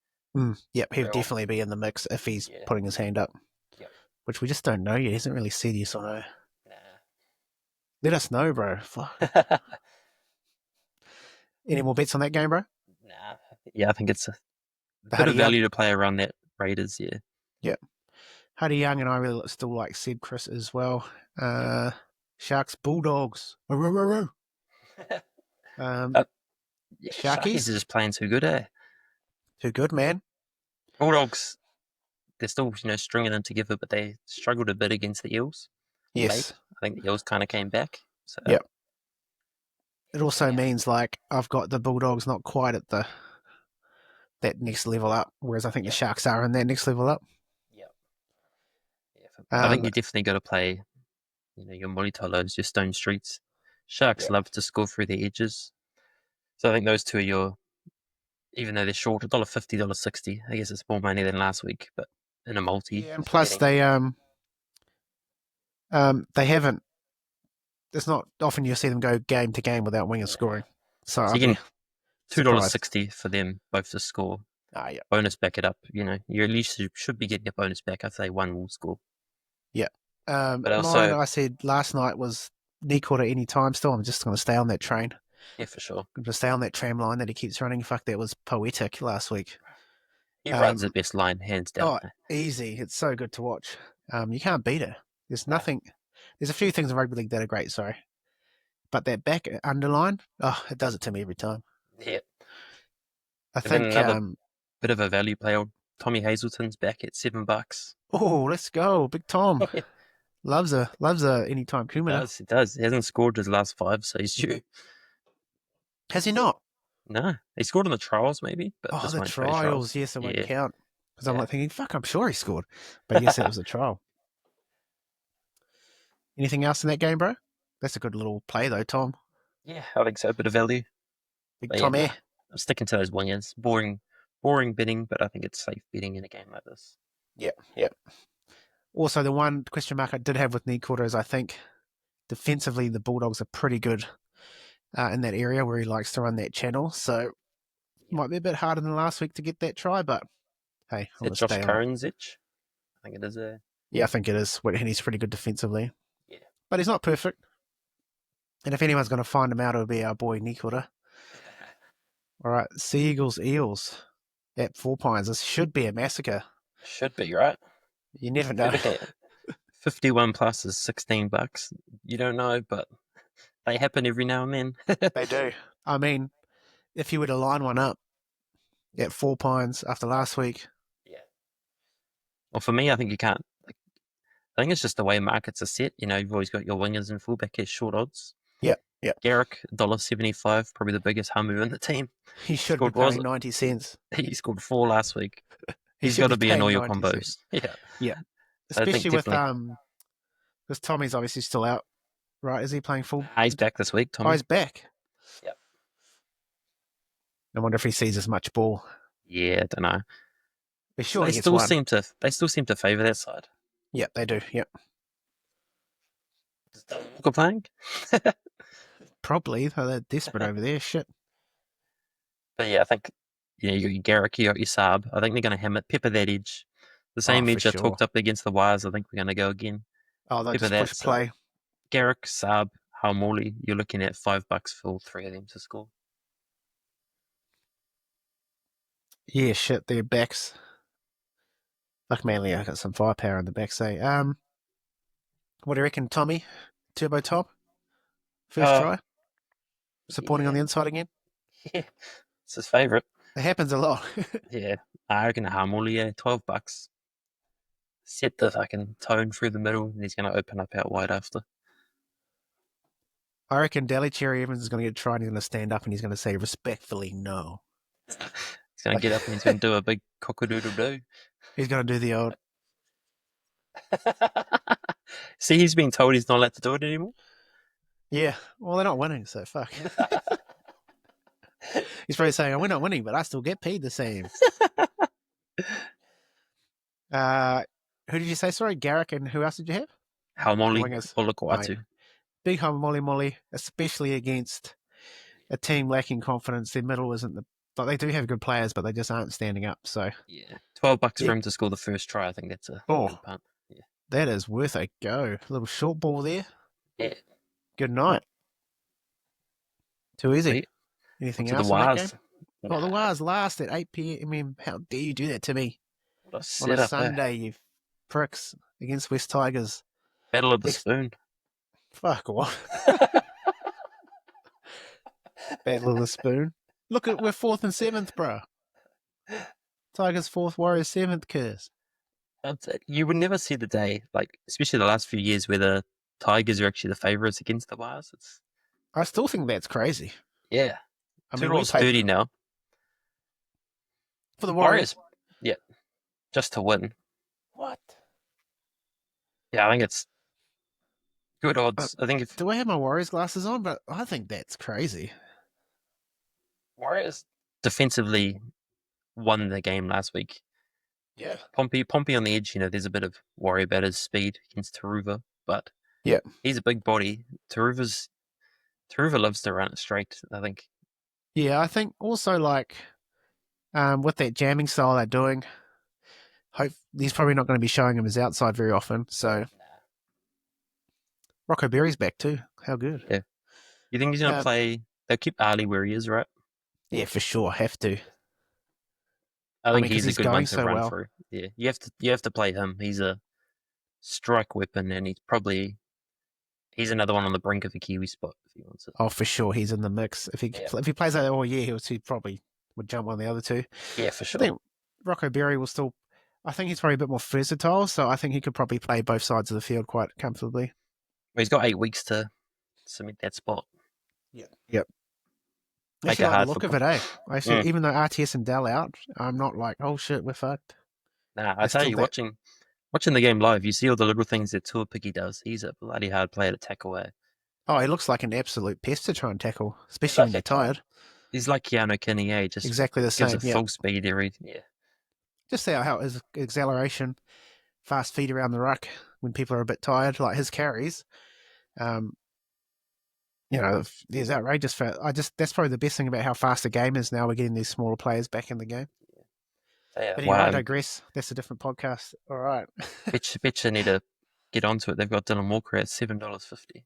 Yep, he'd Well, definitely be in the mix if he's yeah. putting his hand up. Yep. Which we just don't know yet. He hasn't really said yes or no. Nah. Let us know, bro. Any more bets on that game, bro? Nah. Yeah, I think it's a bit Huddy of value to play around that Raiders, yeah. Yep. Huddy Young and I really still like Seb Chris as well. Sharks, Bulldogs. Yeah, Sharkies? Sharkies are just playing too good, eh? Too good, man. Bulldogs, they're still, stringing them together, but they struggled a bit against the Eels. Yes. Late. I think the Eels kind of came back. So Yep. It also means like I've got the Bulldogs not quite at that next level up, whereas I think the Sharks are in that next level up. Yeah. I think you definitely got to play, your Molitolos, your Stone Streets. Sharks love to score through the edges. So I think those two are your, even though they're short, $1.50, $1.60. I guess it's more money than last week, but in a multi. Yeah, and plus they haven't. It's not often you see them go game to game without wingers scoring. So you can $2.60 for them both to score. Yeah. Bonus back it up. You at least should be getting a bonus back if they one will score. Yeah. But also, mine I said last night was Nikora any time still. I'm just going to stay on that train. Yeah, for sure. I'm going to stay on that tram line that he keeps running. Fuck, that was poetic last week. He runs the best line, hands down. Oh, easy. It's so good to watch. You can't beat it. There's nothing. There's a few things in rugby league that are great, sorry. But that back underline, it does it to me every time. Yeah. I think another bit of a value play. Tommy Hazelton's back at $7. Oh, let's go, Big Tom. loves a anytime kumina. He does. He hasn't scored his last 5, so he's due. Has he not? No, he scored in the trials maybe, but this the trials, yes, it won't count. Because I'm like thinking, fuck, I'm sure he scored. But yes, it was a trial. Anything else in that game, bro? That's a good little play though, Tom. Yeah, I think so. A bit of value. Big Tom I'm sticking to those wingers. Boring betting, but I think it's safe betting in a game like this. Yep. Also, the one question mark I did have with Nikora is I think defensively the Bulldogs are pretty good in that area where he likes to run that channel. So might be a bit harder than last week to get that try, but hey, I'm going to Josh stay Curran's itch? I think it is. Yeah, I think it is. And he's pretty good defensively. Yeah. But he's not perfect. And if anyone's going to find him out, it'll be our boy Nikora. All right, Sea Eagles Eels at 4 Pines. This should be a massacre. Should be, right? You never know. 51 plus is $16. You don't know, but they happen every now and then. They do. I mean, if you were to line one up at 4 Pines after last week. Yeah. Well, for me, I think you can't. I think it's just the way markets are set. You've always got your wingers and fullback as short odds. Yeah. Garrick, $1.75, probably the biggest hummer in the team. He should be paying 90 cents. He scored 4 last week. He's got to be in all your combos. Yeah. Especially with because Tommy's obviously still out, right? Is he playing full? He's back this week, Tommy. Oh, he's back. Yep. I wonder if he sees as much ball. Yeah, I don't know. They still seem to favour that side. Yeah, they do. Yep. Is Walker playing? Probably. They're desperate over there. Shit. But yeah, I think you got your Garrick, you got your Saab. I think they're going to pepper that edge. The same edge I talked up against the wires. I think we're going to go again. Oh, they'll just push play. Garrick, Saab, Haumoli. You're looking at $5 for all 3 of them to score. Yeah, shit. Their backs. Like Manly, I got some firepower in the back. Say, what do you reckon, Tommy? Turbo top? First try? Supporting on the inside again? Yeah, it's his favourite. It happens a lot. Yeah, I reckon Haumoli, $12. Set the fucking tone through the middle, and he's going to open up out wide after. I reckon Daly Cherry Evans is going to get a try and he's going to stand up and he's going to say respectfully no. He's going to get up and he's going to do a big cock-a-doodle-doo. He's going to do the old See, he's been told he's not allowed to do it anymore. Yeah. Well, they're not winning, so fuck. He's probably saying, "We're not winning, but I still get paid the same." Who did you say? Sorry, Garrick, and who else did you have? Haumoli Wingers. Olukoatu. Big Molly, especially against a team lacking confidence. Their middle isn't the. But they do have good players, but they just aren't standing up. So Yeah, $12 for him to score the first try. I think that's a good punt. Yeah, that is worth a go. A little short ball there. yeah. Good night. Too easy. Sweet. Anything To else the in that wires. game? Oh, the Wires last at 8 p.m. I mean, how dare you do that to me What a on a setup, Sunday, you pricks, against West Tigers? Battle of the Spoon. Fuck what? Battle of the Spoon. Look at we're 4th and 7th, bro. Tigers 4th, Warriors 7th, curse. You would never see the day, like especially the last few years, where the Tigers are actually the favourites against the Wires. I still think that's crazy. Yeah. I mean, we $2.30 paid now. for the Warriors. Yeah. Just to win. What? Yeah, I think it's good odds. I think if Do I have my Warriors glasses on? But I think that's crazy. Warriors defensively won the game last week. Yeah. Pompey on the edge, there's a bit of worry about his speed against Taruva, but yeah, he's a big body. Taruva loves to run it straight, I think. Yeah, I think also like with that jamming style they're doing, he's probably not going to be showing him his outside very often. So Rocco Berry's back too. How good? Yeah. You think he's going to play? They'll keep Ali where he is, right? Yeah, for sure. Have to. I think he's a good one to so run through. Yeah, you have to play him. He's a strike weapon, and he's another one on the brink of a Kiwi spot if he wants it. Oh, for sure, he's in the mix. If he plays that all year, he probably would jump on the other two. Yeah, for sure. I think Rocco Berry will still. I think he's probably a bit more versatile, so I think he could probably play both sides of the field quite comfortably. Well, he's got 8 weeks to cement that spot. Yeah. Yep. Make Actually, it like hard the look for of it, eh? Even though RTS and Dell out, I'm not like, oh shit, we're fucked. Nah, I tell you, watching the game live, you see all the little things that Tuapiki does. He's a bloody hard player to tackle away. Oh, he looks like an absolute pest to try and tackle, especially when you're tired. He's like Keanu Kinney, just exactly the same. Gives a full speed everything. Yeah. Just see how his acceleration, fast feet around the ruck when people are a bit tired, like his carries. There's outrageous. That's probably the best thing about how fast the game is now. We're getting these smaller players back in the game. Yeah. But anyway, I digress. That's a different podcast. All right. Betcha need to get onto it. They've got Dylan Walker at $7.50.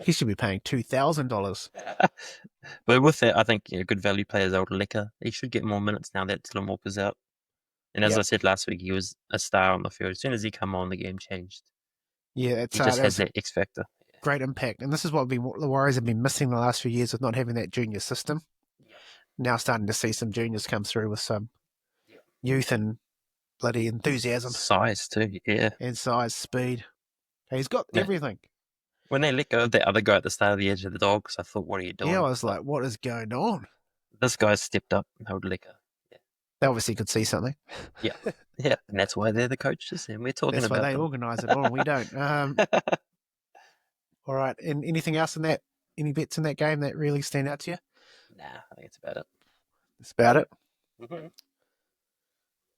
He should be paying $2,000. But with that, I think good value players old Liquor. He should get more minutes now that Dylan Walker's out. And as I said last week, he was a star on the field. As soon as he came on, the game changed. Yeah, he just has that X factor. Great impact, and this is what the Warriors have been missing the last few years with not having that junior system. Now starting to see some juniors come through with some youth and bloody enthusiasm, size too, yeah, and size, speed. He's got everything. When they let go of that other guy at the start of the Edge of the Dogs, I thought, "What are you doing?" Yeah, I was like, "What is going on?" This guy stepped up and held Liquor. Yeah, they obviously could see something. Yeah, and that's why they're the coaches, and we're talking about. That's why they organise it all, and we don't. All right, and anything else in that? Any bets in that game that really stand out to you? Nah, I think it's about it. It's about it. Mm-hmm.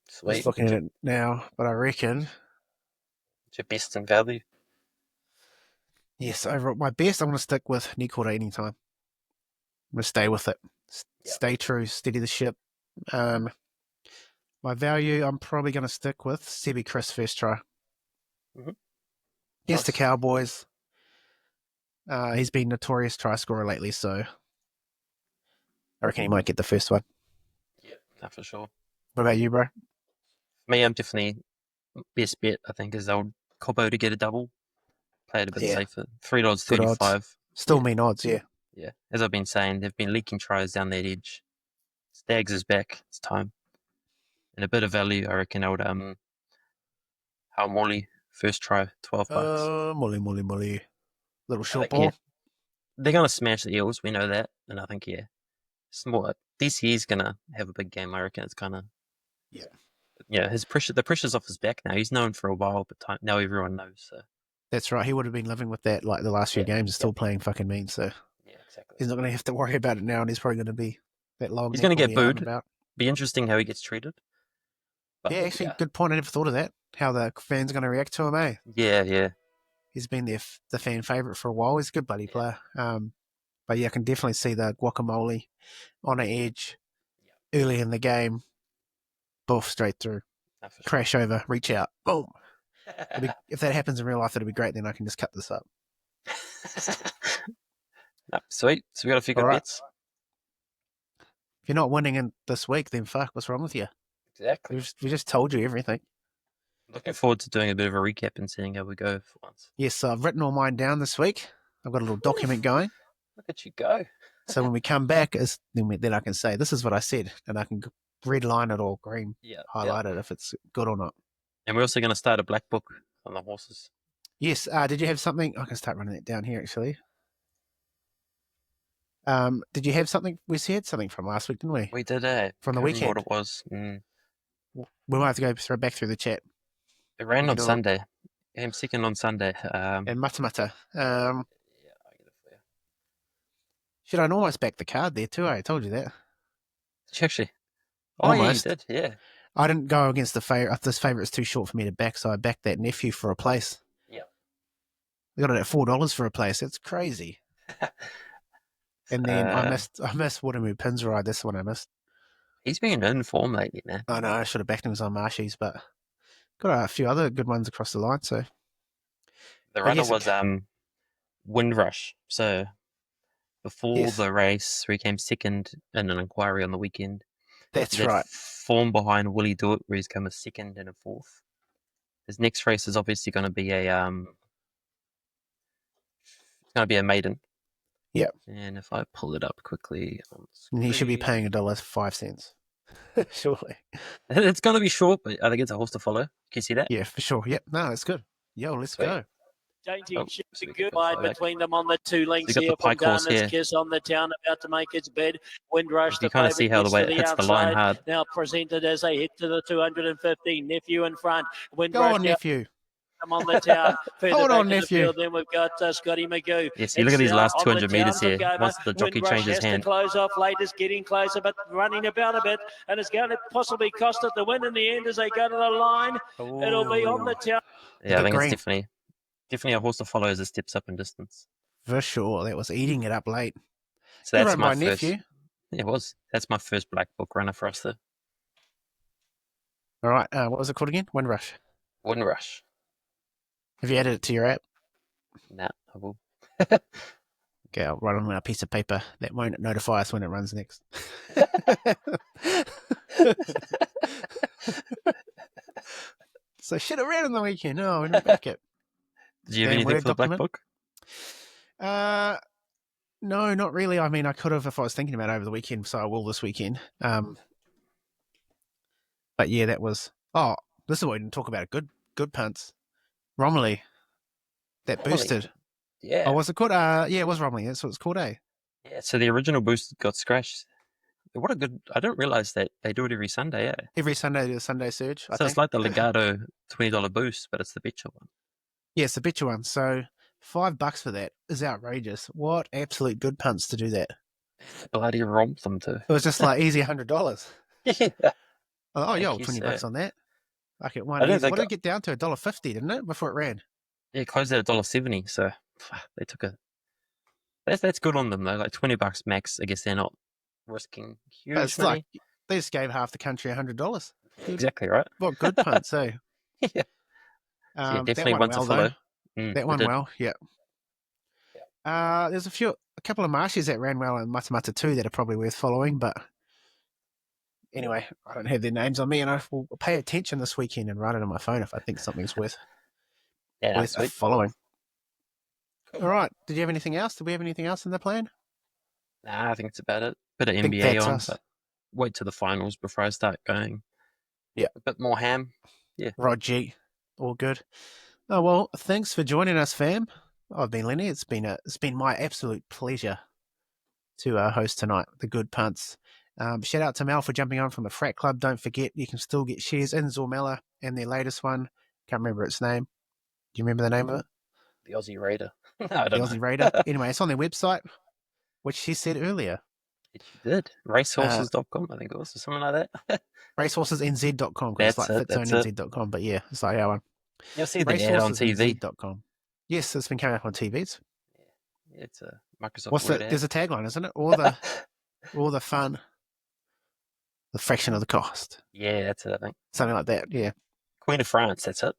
Sweet. Just looking at it now, but I reckon it's your best in value. Yes, overall, my best. I'm going to stick with Nikora anytime. I'm going to stay with it. Stay true, steady the ship. My value, I'm probably going to stick with Sebi Chris first try. Mm-hmm. Against the Cowboys. He's been notorious try scorer lately, so I reckon he might get the first one. Yeah, for sure. What about you, bro? Me, I'm definitely best bet, I think, is old Cobbo to get a double. Play it a bit safer. $3.35. Still mean odds, yeah. Yeah. As I've been saying, they've been leaking tries down that edge. Stags is back. It's time. And a bit of value, I reckon, old Haumoli, first try, $12. Molly. Little short ball. Yeah, they're going to smash the Eels. We know that. And I think, DCE's going to have a big game. I reckon it's kind of... Yeah. Yeah, the pressure's off his back now. He's known for a while, but now everyone knows. So That's right. He would have been living with that like the last few yeah, games and still playing fucking mean. So yeah, exactly. he's not going to have to worry about it now, and he's probably going to be that long. He's neck going to will get be out and booed. about. Be interesting how he gets treated. But Yeah, actually, good point. I never thought of that. How the fans are going to react to him, eh? yeah. He's been the fan favourite for a while. He's a good bloody player. But yeah, I can definitely see the guacamole on an edge early in the game. Boof, straight through. Crash over, reach out. Boom. If that happens in real life, that'd be great. Then I can just cut this up. Sweet. So we got a few good bets. If you're not winning in this week, then fuck, what's wrong with you? Exactly. We just told you everything. Looking forward to doing a bit of a recap and seeing how we go for once. Yes, I've written all mine down this week. I've got a little document going. Look at you go. So when we come back, then I can say, this is what I said, and I can red line it or green highlight it if it's good or not. And we're also going to start a black book on the horses. Yes. Did you have something? I can start running that down here, actually. Did you have something? We said something from last week, didn't we? We did, from the weekend. What it was. We might have to go back through the chat. It ran on Sunday. I'm second on Sunday. And Matamata. I'll get it for you. Should I almost back the card there too? I told you that. Did you actually? Almost. Yeah, you did, yeah. I didn't go against the favourite. This favourite is too short for me to back, so I backed that nephew for a place. Yeah. We got it at $4 for a place. That's crazy. And then I missed Watermoo Pins ride. That's the one I missed. He's been in form lately, man. I know. I should have backed him on Marshies, but got a few other good ones across the line. So the runner was Windrush. So before the race, we came second in an inquiry on the weekend. That's right. Form behind Willie Do It, where he's come a second and a fourth. His next race is obviously going to be a maiden. Yep. And if I pull it up quickly, he should be paying $1.05. Surely. It's going to be short, but I think it's a horse to follow. Can you see that? Yeah, for sure. Yep. No, that's good. Yo, let's go. Dainty good wide between them on the 2 lengths here. From Garner's Kiss on the town, about to make its bed. Windrush, you kind of see how the way it hits the line hard. Now presented as they hit to the 215. Nephew in front. Windrush. Go on, Nephew. On the town. Hold on, Nephew. The then we've got Scotty Magoo. Yes, you look at these last 200 metres here. Once the jockey changes his hand. Close off late, is getting closer, but running about a bit, and it's going to possibly cost it the win in the end as they go to the line. Ooh. It'll be on the town. Yeah, I think it's definitely a horse to follow as it steps up in distance. For sure. That was eating it up late. So that's my first. Nephew. Yeah, it was. That's my first black book runner for us, though. All right. What was it called again? Windrush. Windrush. Have you added it to your app? Nah, I will. Okay, I'll write on a piece of paper that won't notify us when it runs next. So shit around on the weekend. No, we didn't back it. Did you have anything for the black book? No, not really. I mean, I could have if I was thinking about it over the weekend, so I will this weekend. But yeah, that was. Oh, this is what we didn't talk about. Good punts. Romilly. That boosted. Yeah. Oh, was it called? Yeah, it was Romilly. That's what it's called, eh? Yeah. So the original boost got scratched. What a good! I didn't realize that they do it every Sunday. Yeah. Every Sunday, do a Sunday surge. So it's like the Legato $20 boost, but it's the Betcha one. Yeah, it's the Betcha one. So $5 for that is outrageous. What absolute good punts to do that. Bloody romp them too. It was just like easy $100. Yeah. Oh, yo, $20 on that. Like it won. What did it get down to? $1.50, didn't it? Before it ran. Yeah, it closed at $1.70. So they took a. That's good on them though. Like $20 max. I guess they're not risking huge money. Like they just gave half the country $100. Exactly right. What good punts, eh? Yeah. Yeah, definitely one to follow. That one well, yeah. There's a couple of marshes that ran well in Matamata too that are probably worth following, but anyway, I don't have their names on me, and I will pay attention this weekend and write it on my phone if I think something's worth following. Cool. All right. Did you have anything else? Did we have anything else in the plan? Nah, I think it's about it. Bit of NBA on, but wait till the finals before I start going. Yeah. A bit more ham. Yeah. Rod G. All good. Oh, well, thanks for joining us, fam. I've been Lennie. It's been my absolute pleasure to host tonight, the Good Punts. Shout out to Mel for jumping on from the Frac Club. Don't forget, you can still get shares in Zormella and their latest one. Can't remember its name. Do you remember the name of it? The Aussie Raider. I The don't Aussie know. Raider. Anyway, it's on their website, which she said earlier. She did. Racehorses.com, I think it was, or something like that. Racehorsesnz.com, because it's like That's it. fitzoneNZ.com, but yeah, it's like our one. You'll see the ad on TV. Racehorsesnz.com. Yes, it's been coming up on TVs. Yeah, it's a Microsoft Word ad. There's a tagline, isn't it? All the fun, the fraction of the cost. Yeah, that's it, I think. Something like that, yeah. Queen of France, that's it.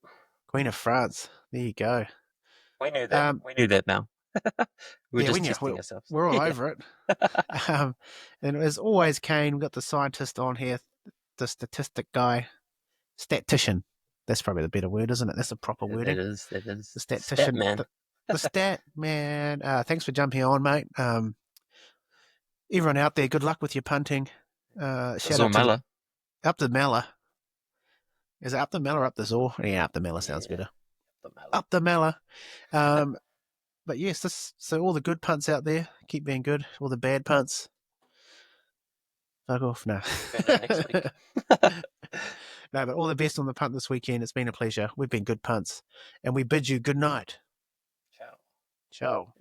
Queen of France. There you go. We knew that. We knew that now. we were just testing ourselves. We're all over it. And as always, Kane, we've got the scientist on here, the statistic guy, statistician. That's probably the better word, isn't it? That's a proper wording. That is. The statistician. Stat man. The stat man. Thanks for jumping on, mate. Everyone out there, good luck with your punting. Shout out to up the Mella. Is it up the Mella or up the Zor? Yeah, up the Mella sounds better. Up the Mella. But yes, so all the good punts out there, keep being good. All the bad punts, fuck off. No. Next week. No, but all the best on the punt this weekend. It's been a pleasure. We've been good punts. And we bid you good night. Ciao. Ciao.